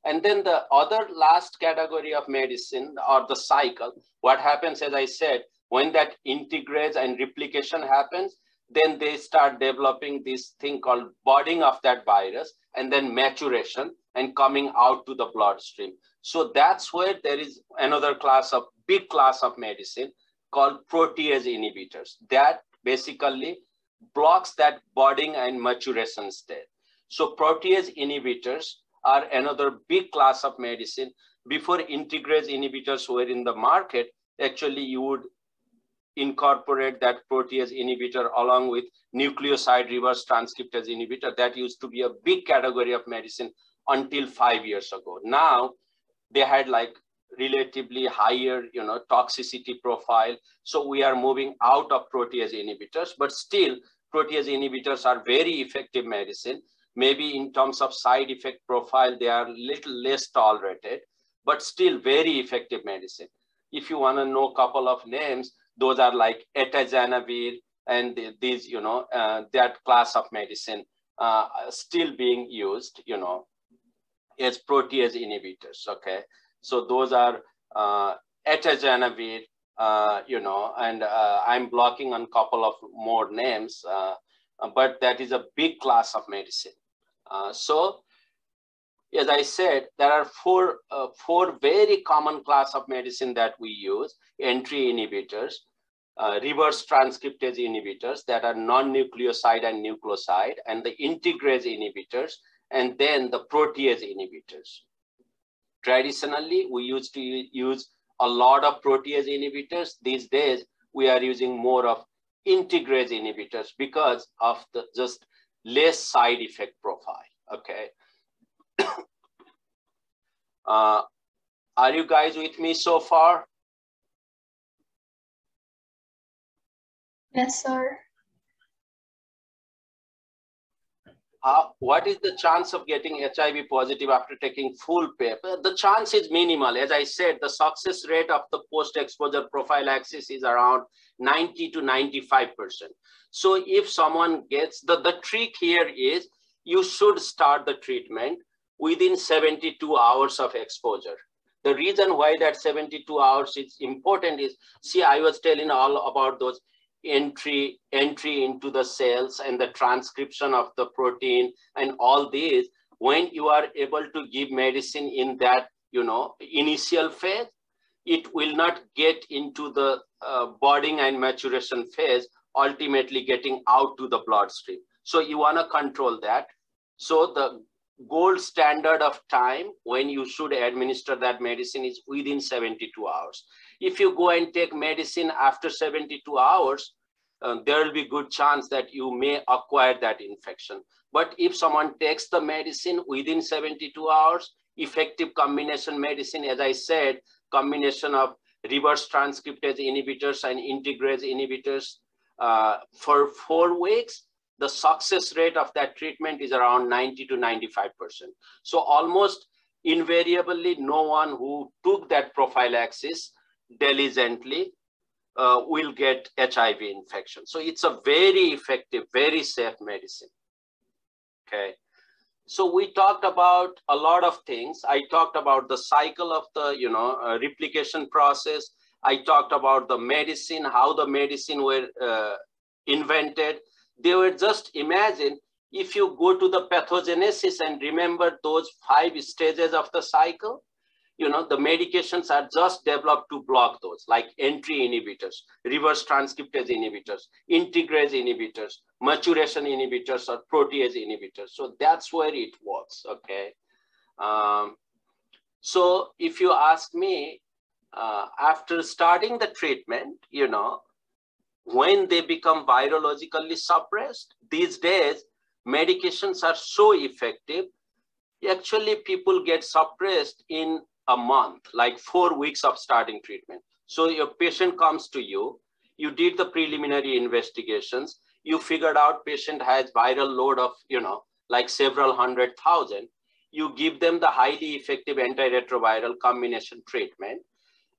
And then the other last category of medicine, or the cycle, what happens, as I said, when that integrase and replication happens, then they start developing this thing called budding of that virus, and then maturation and coming out to the bloodstream. So that's where there is another big class of medicine called protease inhibitors that basically blocks that budding and maturation state. So protease inhibitors are another big class of medicine. Before integrase inhibitors were in the market, actually you would incorporate that protease inhibitor along with nucleoside reverse transcriptase inhibitor. That used to be a big category of medicine until 5 years ago. Now they had like relatively higher, toxicity profile. So we are moving out of protease inhibitors, but still protease inhibitors are very effective medicine. Maybe in terms of side effect profile, they are little less tolerated, but still very effective medicine. If you want to know a couple of names, those are like etazanavir and these, you know, that class of medicine still being used, you know, as protease inhibitors. Okay, so those are etazanavir, you know, and I'm blocking on a couple of more names, but that is a big class of medicine. So as I said, there are four very common class of medicine that we use: entry inhibitors, reverse transcriptase inhibitors that are non-nucleoside and nucleoside, and the integrase inhibitors, and then the protease inhibitors. Traditionally, we used to use a lot of protease inhibitors. These days, we are using more of integrase inhibitors because of the just less side effect profile. Okay. Are you guys with me so far? Yes, sir. What is the chance of getting HIV positive after taking full PEP? The chance is minimal. As I said, the success rate of the post-exposure prophylaxis is around 90 to 95%. So if someone gets, the trick here is you should start the treatment within 72 hours of exposure. The reason why that 72 hours is important is, see, I was telling all about those entry into the cells and the transcription of the protein and all these. When you are able to give medicine in that, you know, initial phase, it will not get into the budding and maturation phase, ultimately getting out to the bloodstream. So you want to control that. So the gold standard of time when you should administer that medicine is within 72 hours. If you go and take medicine after 72 hours, there will be good chance that you may acquire that infection. But if someone takes the medicine within 72 hours, effective combination medicine, as I said, combination of reverse transcriptase inhibitors and integrase inhibitors for 4 weeks, the success rate of that treatment is around 90 to 95%. So almost invariably, no one who took that prophylaxis diligently will get HIV infection. So it's a very effective, very safe medicine. Okay. So we talked about a lot of things. I talked about the cycle of the, you know, replication process. I talked about the medicine, how the medicine were invented. They were just, imagine if you go to the pathogenesis and remember those 5 stages of the cycle, you know, the medications are just developed to block those, like entry inhibitors, reverse transcriptase inhibitors, integrase inhibitors, maturation inhibitors, or protease inhibitors. So that's where it works, okay? So if you ask me, after starting the treatment, you know, when they become virologically suppressed, these days, medications are so effective, actually people get suppressed in a month, like 4 weeks of starting treatment. So your patient comes to you, you did the preliminary investigations, you figured out patient has viral load of, you know, like several 100,000, you give them the highly effective antiretroviral combination treatment.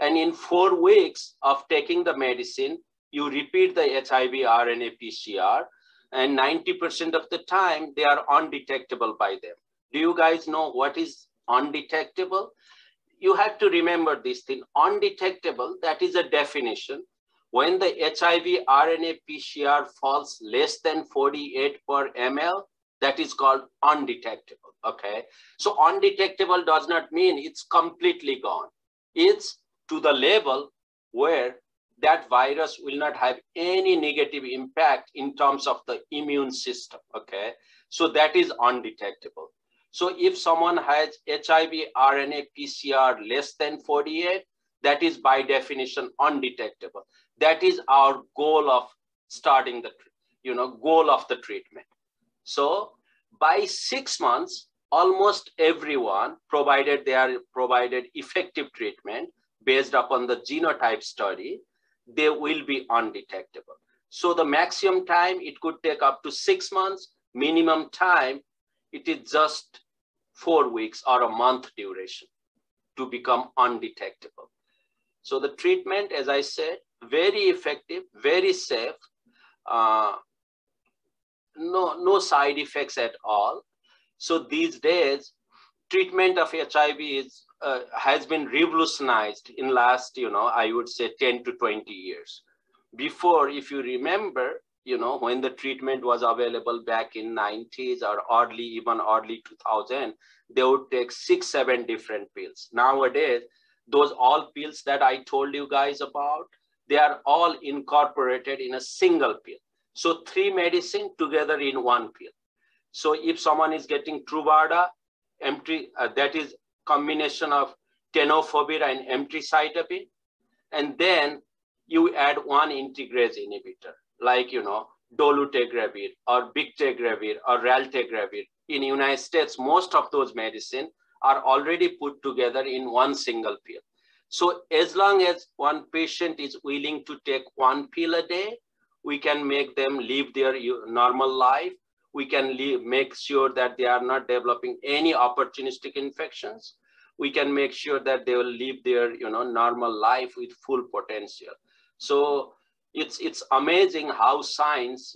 And in 4 weeks of taking the medicine, you repeat the HIV RNA PCR, and 90% of the time they are undetectable by them. Do you guys know what is undetectable? You have to remember this thing. Undetectable, that is a definition. When the HIV RNA PCR falls less than 48 per ml, that is called undetectable, okay? So undetectable does not mean it's completely gone. It's to the level where that virus will not have any negative impact in terms of the immune system, okay? So that is undetectable. So if someone has HIV RNA PCR less than 48, that is by definition undetectable. That is our goal of starting the, you know, goal of the treatment. So by 6 months, almost everyone, provided they are provided effective treatment based upon the genotype study, they will be undetectable. So the maximum time, it could take up to 6 months. Minimum time, it is just 4 weeks or a month duration. to become undetectable. So the treatment, as I said, very effective, very safe, no side effects at all. So these days, treatment of HIV is has been revolutionized in last, I would say 10 to 20 years. Before, if you remember, when the treatment was available back in 90s or even early 2000, they would take 6-7 different pills. Nowadays, those all pills that I told you guys about, they are all incorporated in a single pill. So 3 medicine together in 1 pill. So if someone is getting Truvada, that is combination of tenofovir and emtricitabine, and then you add 1 integrase inhibitor, like, dolutegravir or bictegravir or raltegravir. In United States, most of those medicine are already put together in 1 single pill. So as long as one patient is willing to take 1 pill a day, we can make them live their normal life. We can make sure that they are not developing any opportunistic infections. We can make sure that they will live their normal life with full potential. So it's amazing how science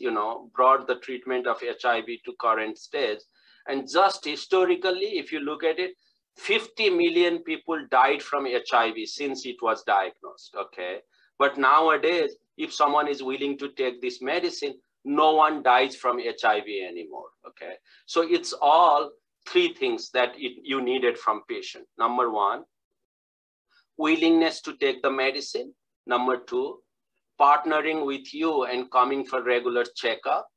brought the treatment of HIV to current stage. And just historically, if you look at it, 50 million people died from HIV since it was diagnosed. Okay, but nowadays, if someone is willing to take this medicine, no one dies from HIV anymore. Okay, so it's all 3 things that you needed from patient. Number 1, willingness to take the medicine. Number 2, partnering with you and coming for regular checkup.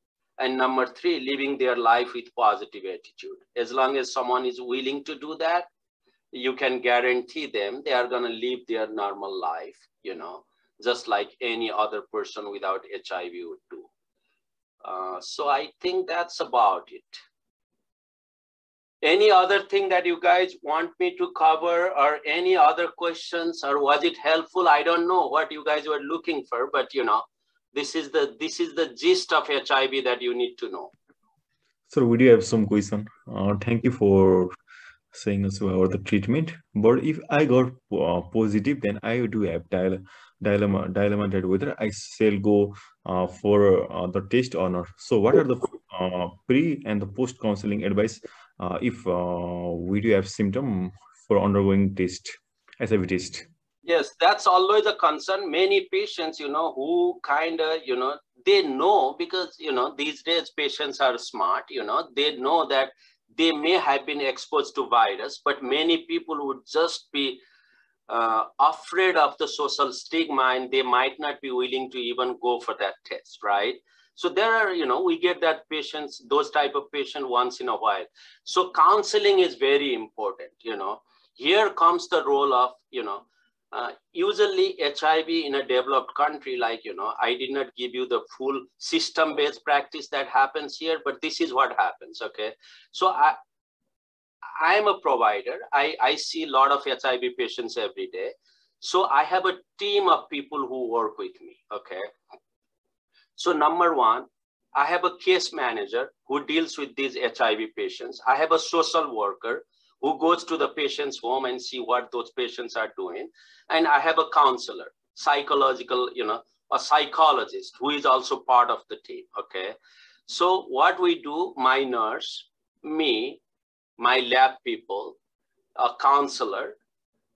And number 3, living their life with positive attitude. As long as someone is willing to do that, you can guarantee them they are going to live their normal life, just like any other person without HIV would do. So I think that's about it. Any other thing that you guys want me to cover, or any other questions, or was it helpful? I don't know what you guys were looking for, but this is the gist of HIV that you need to know. So we do have some question. Thank you for saying us about the treatment. But if I got positive, then I do have dilemma that whether I shall go for the test or not. So what are the pre and the post counseling advice if we do have symptom for undergoing test, HIV test? Yes, that's always a concern. Many patients, who kind of, they know, because, these days patients are smart, they know that they may have been exposed to virus, but many people would just be afraid of the social stigma, and they might not be willing to even go for that test, right? So there are, we get that patients, those type of patients once in a while. So counseling is very important, Here comes the role of, usually HIV in a developed country, like, I did not give you the full system-based practice that happens here, but this is what happens, okay? So I'm a provider. I see a lot of HIV patients every day. So I have a team of people who work with me, okay? So number 1, I have a case manager who deals with these HIV patients. I have a social worker who goes to the patient's home and see what those patients are doing. And I have a counselor, psychological, a psychologist who is also part of the team, okay? So what we do, my nurse, me, my lab people, a counselor,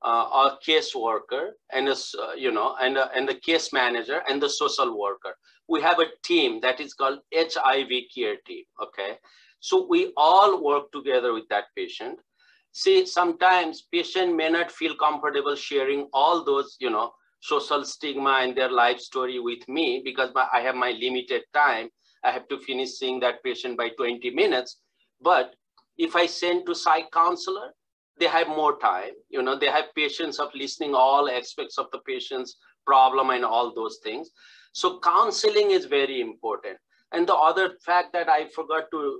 a case worker, and and the case manager and the social worker. We have a team that is called HIV care team, okay? So we all work together with that patient. See, sometimes patient may not feel comfortable sharing all those, social stigma and their life story with me, because I have my limited time. I have to finish seeing that patient by 20 minutes. But if I send to psych counselor, they have more time. They have patience of listening all aspects of the patient's problem and all those things. So counseling is very important. And the other fact that I forgot to,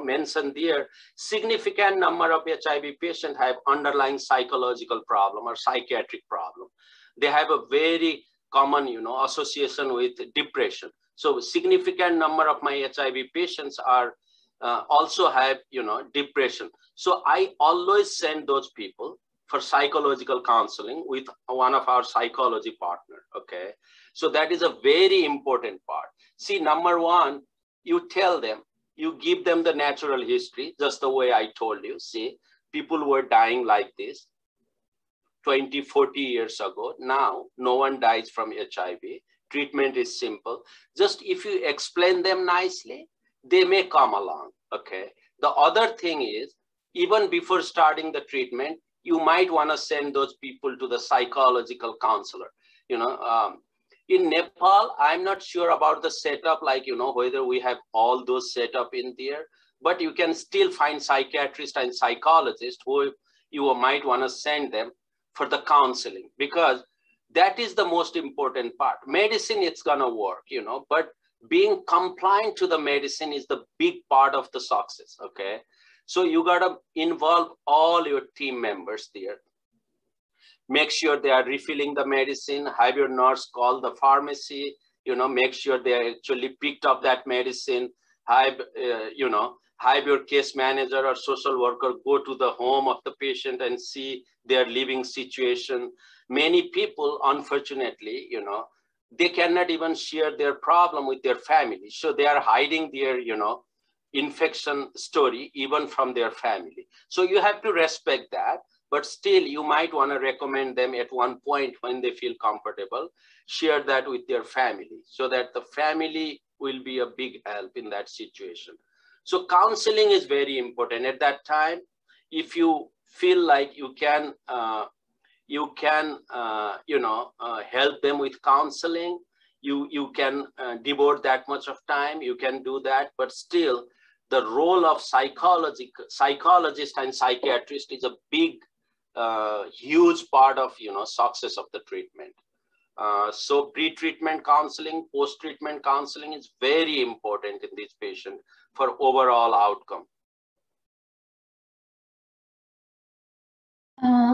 mention there, significant number of HIV patients have underlying psychological problem or psychiatric problem. They have a very common, association with depression. So significant number of my HIV patients are also have, depression. So I always send those people for psychological counseling with one of our psychology partner, okay? So that is a very important part. See, number one, you tell them, you give them the natural history, just the way I told you. See, people were dying like this 20, 40 years ago. Now, no one dies from HIV. Treatment is simple. Just if you explain them nicely, they may come along, okay? The other thing is, even before starting the treatment, you might want to send those people to the psychological counselor. You know, in Nepal, I'm not sure about the setup, like, you know, whether we have all those set up in there, but you can still find psychiatrists and psychologists who you might want to send them for the counseling, because that is the most important part. Medicine, it's gonna work, you know, but being compliant to the medicine is the big part of the success, okay? So you gotta involve all your team members there. Make sure they are refilling the medicine, have your nurse call the pharmacy, you know, make sure they actually picked up that medicine, have, you know, have your case manager or social worker go to the home of the patient and see their living situation. Many people, unfortunately, you know, they cannot even share their problem with their family. So they are hiding their, you know, infection story even from their family. So you have to respect that, but still you might want to recommend them at one point when they feel comfortable, share that with their family so that the family will be a big help in that situation. So counseling is very important at that time. If you feel like you can help them with counseling, you can devote that much of time, you can do that, but still the role of psychologist and psychiatrist is a big, huge part of, you know, success of the treatment. So pre-treatment counseling, post-treatment counseling is very important in this patient for overall outcome.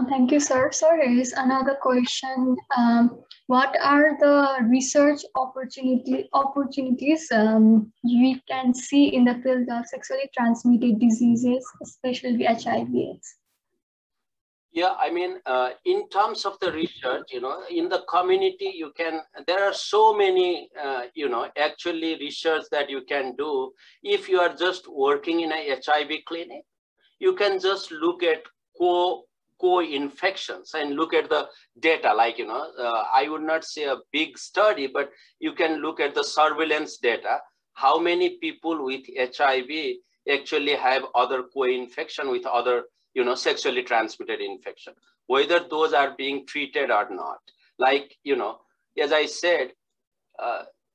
Thank you, sir. So here is another question. What are the research opportunities we can see in the field of sexually transmitted diseases, especially HIV/AIDS? Yeah, I mean, in terms of the research, you know, in the community, there are so many, you know, actually research that you can do. If you are just working in a HIV clinic, you can just look at co-infections and look at the data, like, you know, I would not say a big study, but you can look at the surveillance data, how many people with HIV actually have other co-infection with other, you know, sexually transmitted infection, whether those are being treated or not. Like, you know, as I said,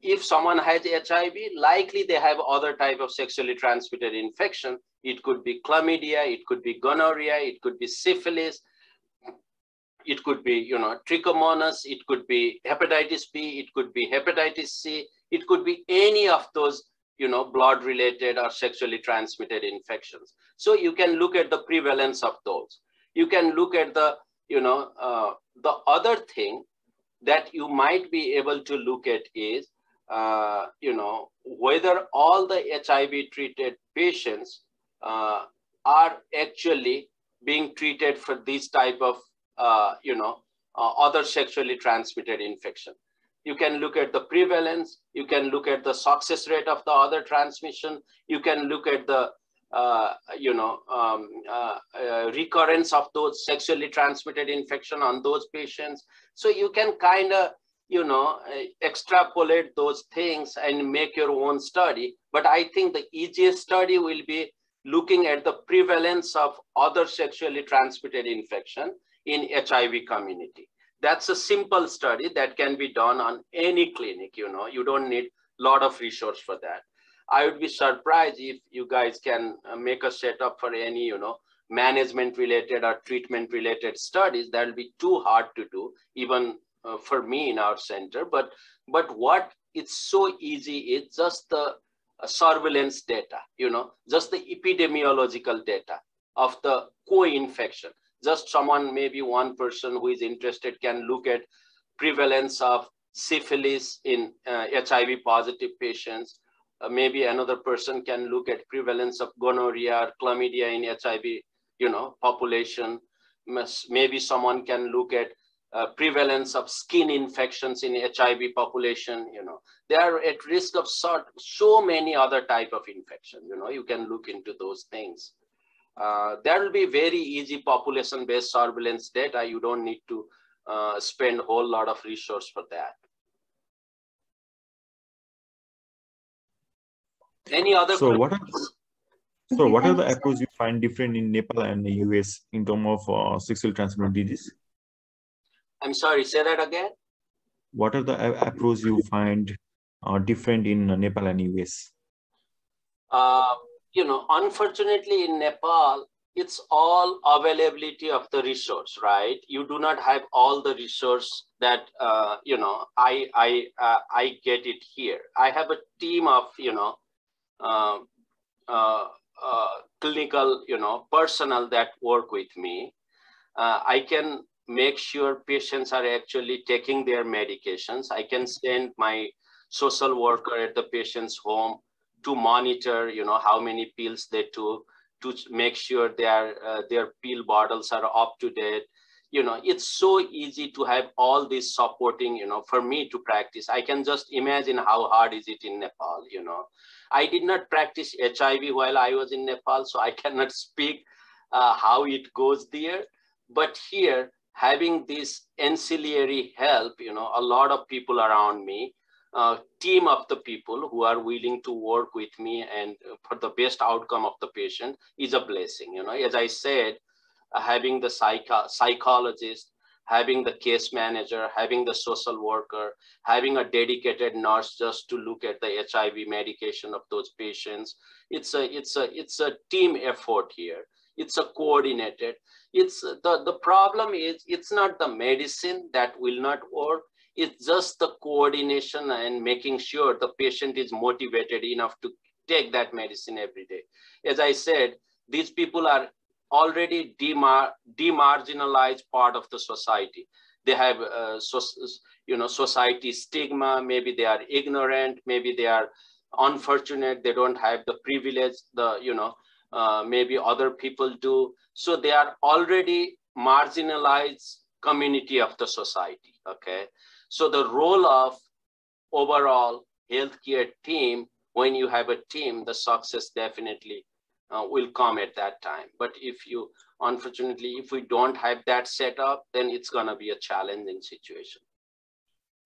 if someone has HIV, likely they have other type of sexually transmitted infection. It could be chlamydia, it could be gonorrhea, it could be syphilis, it could be, you know, trichomonas, it could be hepatitis B, it could be hepatitis C, it could be any of those, you know, blood-related or sexually transmitted infections. So you can look at the prevalence of those. You can look at the, you know, the other thing that you might be able to look at is, you know, whether all the HIV-treated patients are actually being treated for this type of, you know, other sexually transmitted infection. You can look at the prevalence, you can look at the success rate of the other transmission, you can look at the, you know, recurrence of those sexually transmitted infection on those patients. So you can kind of, you know, extrapolate those things and make your own study. But I think the easiest study will be looking at the prevalence of other sexually transmitted infection in HIV community. That's a simple study that can be done on any clinic, you know, you don't need a lot of resource for that. I would be surprised if you guys can make a setup for any, you know, management related or treatment related studies. That'll be too hard to do, even for me in our center. But what it's so easy, it's just the surveillance data, you know, just the epidemiological data of the co-infection. Just someone, maybe one person who is interested can look at prevalence of syphilis in HIV positive patients. Maybe another person can look at prevalence of gonorrhea or chlamydia in HIV, you know, population. maybe someone can look at prevalence of skin infections in HIV population. They are at risk of so many other type of infections. You can look into those things. There will be very easy population-based surveillance data. You don't need to spend a whole lot of resource for that. Any other questions? What are the approaches you find different in Nepal and the US in terms of sexually transmitted disease? I'm sorry, say that again. What are the approaches you find different in Nepal and US? Unfortunately in Nepal, it's all availability of the resource, right? You do not have all the resource that, I get it here. I have a team of, clinical, personnel that work with me. I can make sure patients are actually taking their medications. I can send my social worker at the patient's home to monitor, how many pills they took, to make sure their pill bottles are up to date. It's so easy to have all this supporting, for me to practice. I can just imagine how hard is it in Nepal, I did not practice HIV while I was in Nepal, so I cannot speak how it goes there. But here, having this ancillary help, a lot of people around me, team of the people who are willing to work with me and for the best outcome of the patient is a blessing. As I said, having the psychologist, having the case manager, having the social worker, having a dedicated nurse just to look at the HIV medication of those patients. It's a team effort here. It's a coordinated. The problem is it's not the medicine that will not work. It's just the coordination and making sure the patient is motivated enough to take that medicine every day. As I said, these people are already demarginalized part of the society. They have, society stigma. Maybe they are ignorant. Maybe they are unfortunate. They don't have the privilege, maybe other people do. So they are already marginalized community of the society, okay? So the role of overall healthcare team, when you have a team, the success definitely will come at that time. But unfortunately, if we don't have that set up, then it's gonna be a challenging situation.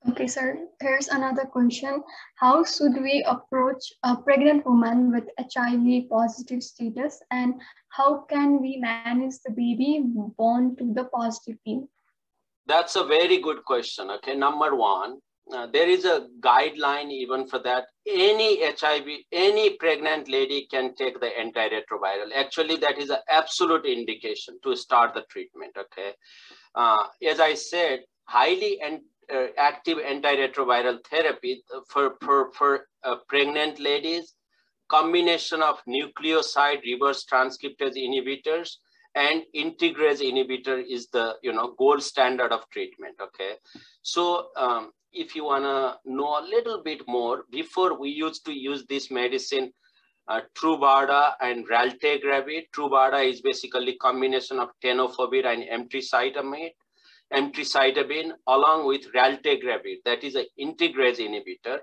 Okay, sir, here's another question. How should we approach a pregnant woman with HIV positive status, and how can we manage the baby born to the positive gene? That's a very good question. Okay, number one, there is a guideline even for that. Any HIV, any pregnant lady can take the antiretroviral. Actually, that is an absolute indication to start the treatment. Okay, as I said, highly active antiretroviral therapy for pregnant ladies, combination of nucleoside reverse transcriptase inhibitors and integrase inhibitor is the gold standard of treatment. Okay, so if you want to know a little bit more, before we used to use this medicine, Truvada and raltegravir. Truvada is basically combination of tenofovir and emtricitabine along with raltegravir, that is an integrase inhibitor.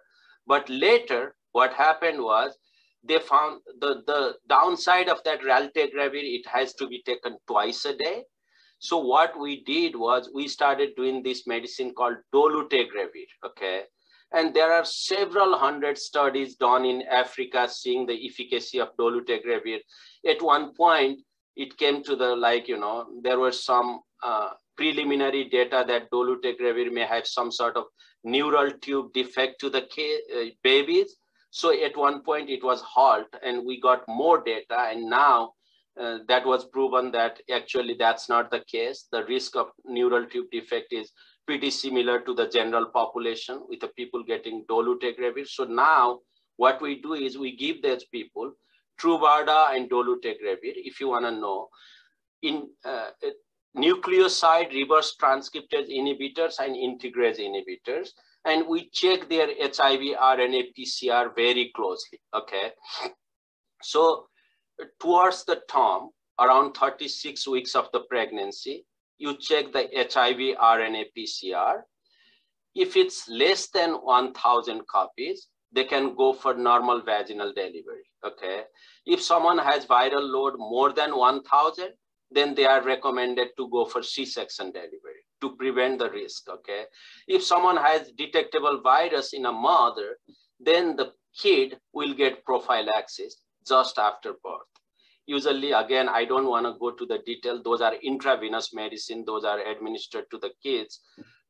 But later, what happened was they found the downside of that raltegravir, it has to be taken twice a day. So what we did was we started doing this medicine called dolutegravir, okay? And there are several hundred studies done in Africa seeing the efficacy of dolutegravir. At one point, it came to there were some preliminary data that dolutegravir may have some sort of neural tube defect to the babies. So at one point it was halt and we got more data, and now that was proven that actually that's not the case. The risk of neural tube defect is pretty similar to the general population with the people getting dolutegravir. So now what we do is we give those people Truvada and dolutegravir, if you want to know, in nucleoside reverse transcriptase inhibitors and integrase inhibitors, and we check their HIV RNA PCR very closely, okay? So towards the term, around 36 weeks of the pregnancy, you check the HIV RNA PCR. If it's less than 1,000 copies, they can go for normal vaginal delivery, okay? If someone has viral load more than 1,000, then they are recommended to go for C-section delivery to prevent the risk, okay? If someone has detectable virus in a mother, then the kid will get prophylaxis just after birth. Usually, again, I don't want to go to the detail. Those are intravenous medicine. Those are administered to the kids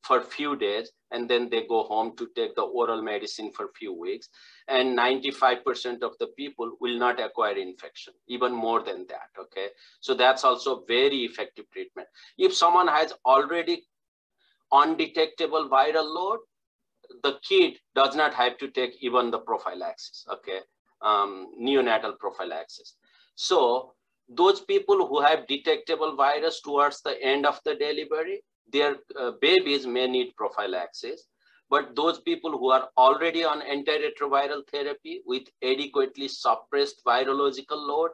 for a few days, and then they go home to take the oral medicine for a few weeks. And 95% of the people will not acquire infection, even more than that, okay? So that's also very effective treatment. If someone has already undetectable viral load, the kid does not have to take even the prophylaxis, okay? Neonatal prophylaxis. So those people who have detectable virus towards the end of the delivery, their babies may need prophylaxis, but those people who are already on antiretroviral therapy with adequately suppressed virological load,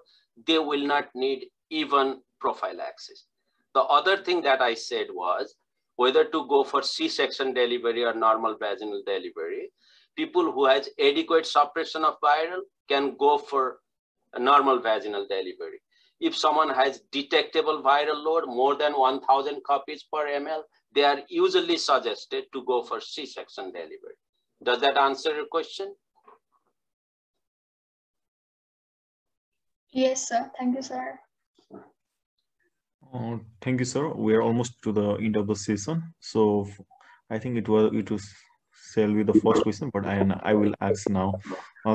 they will not need even prophylaxis. The other thing that I said was whether to go for C-section delivery or normal vaginal delivery. People who has adequate suppression of viral can go for a normal vaginal delivery. If someone has detectable viral load more than 1,000 copies per ml, they are usually suggested to go for C-section delivery. Does that answer your question? Yes, sir. Thank you, sir. Thank you, sir. We are almost to the end of the session. So I think it was shall be the first question, but I will ask now.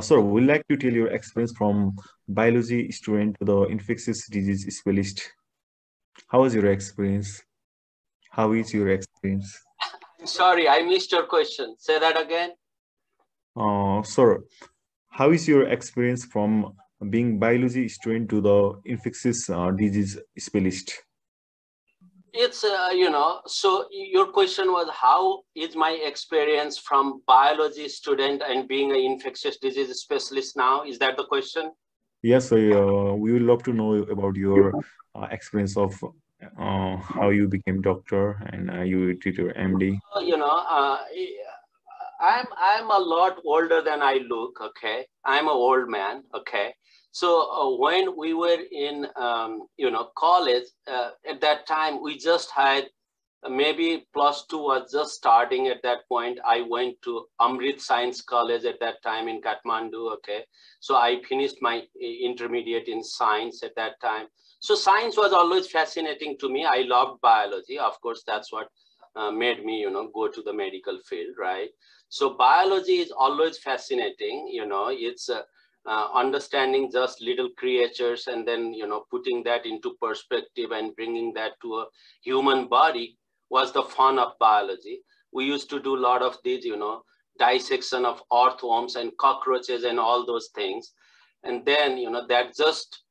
Sir, would you like to tell your experience from biology student to the infectious disease specialist? How was your experience? How is your experience? Sorry, I missed your question. Say that again. Sir, how is your experience from being biology student to the infectious disease specialist? It's, you know, so your question was how is my experience from biology student and being an infectious disease specialist now? Is that the question? Yes, we would love to know about your experience of how you became doctor and you did your MD. You know, I'm a lot older than I look, okay? I'm an old man, okay? So when we were in, you know, college, at that time, we just had maybe +2 was just starting at that point. I went to Amrit Science College at that time in Kathmandu, okay? So I finished my intermediate in science at that time. So science was always fascinating to me. I loved biology. Of course, that's what made me, you know, go to the medical field, right? So biology is always fascinating, you know, it's understanding just little creatures and then, you know, putting that into perspective and bringing that to a human body was the fun of biology. We used to do a lot of these, you know, dissection of earthworms and cockroaches and all those things. And then, you know, that just,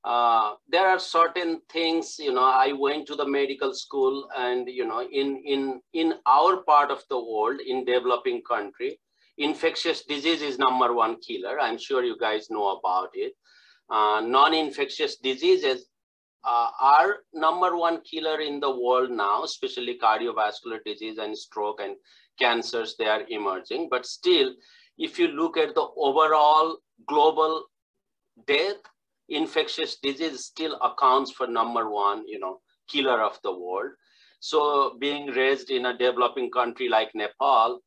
there are certain things, you know, I went to the medical school and, you know, in our part of the world, in developing country, infectious disease is #1 killer. I'm sure you guys know about it. Non-infectious diseases are #1 killer in the world now, especially cardiovascular disease and stroke and cancers, they are emerging. But still, if you look at the overall global death, infectious disease still accounts for #1, you know, killer of the world. So being raised in a developing country like Nepal,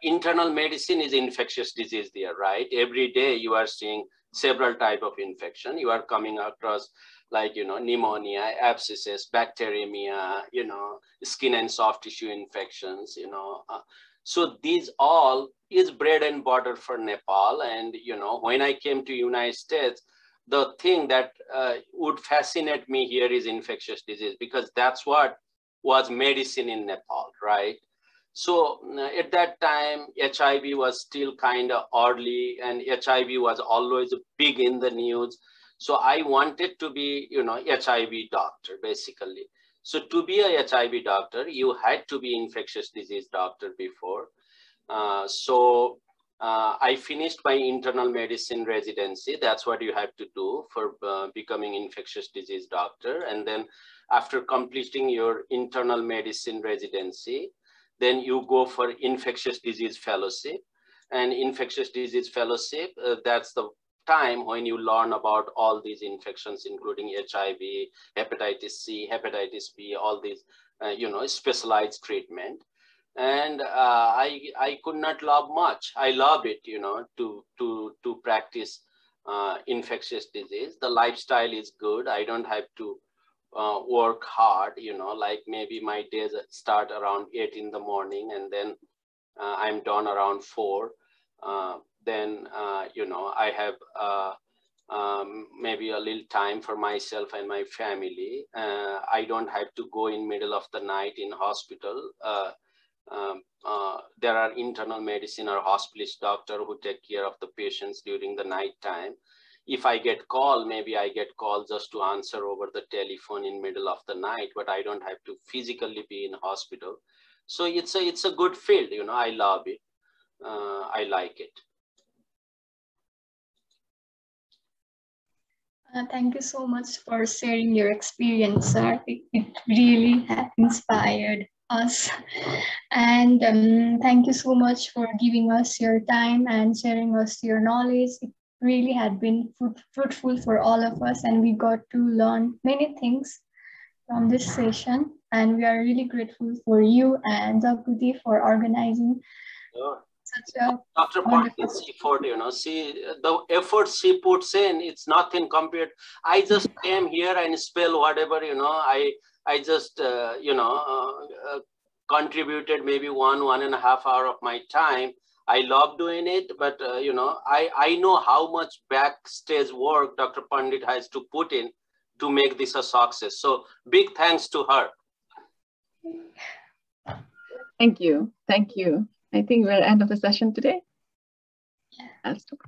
internal medicine is infectious disease there, right? Every day you are seeing several types of infection. You are coming across like, you know, pneumonia, abscesses, bacteremia, you know, skin and soft tissue infections, you know. So these all is bread and butter for Nepal. And, you know, when I came to United States, the thing that would fascinate me here is infectious disease, because that's what was medicine in Nepal, right? So at that time, HIV was still kind of early and HIV was always big in the news. So I wanted to be, you know, HIV doctor, basically. So to be a HIV doctor, you had to be infectious disease doctor before. So I finished my internal medicine residency. That's what you have to do for becoming infectious disease doctor. And then after completing your internal medicine residency, then you go for infectious disease fellowship. And infectious disease fellowship, that's the time when you learn about all these infections, including HIV, hepatitis C, hepatitis B, all these, specialized treatment. And I could not love much. I love it, to practice infectious disease. The lifestyle is good. I don't have to work hard, like maybe my days start around 8 in the morning and then I'm done around 4. Then, I have maybe a little time for myself and my family. I don't have to go in middle of the night in hospital. There are internal medicine or hospitalist doctor who take care of the patients during the night time. If I get call, maybe I get call just to answer over the telephone in middle of the night, but I don't have to physically be in hospital. So it's a good field, I love it. I like it. Thank you so much for sharing your experience, sir. It really has inspired us. And thank you so much for giving us your time and sharing us your knowledge. It really had been fruitful for all of us, and we got to learn many things from this session. And we are really grateful for you and Jakuti for organizing such a Dr. Pandit's effort, see the effort she puts in, it's nothing compared. I just came here and spell whatever, I just, contributed maybe 1.5 hours of my time. I love doing it, but, I know how much backstage work Dr. Pandit has to put in to make this a success. So big thanks to her. Thank you. Thank you. I think we're at the end of the session today. Yeah. I'll stop.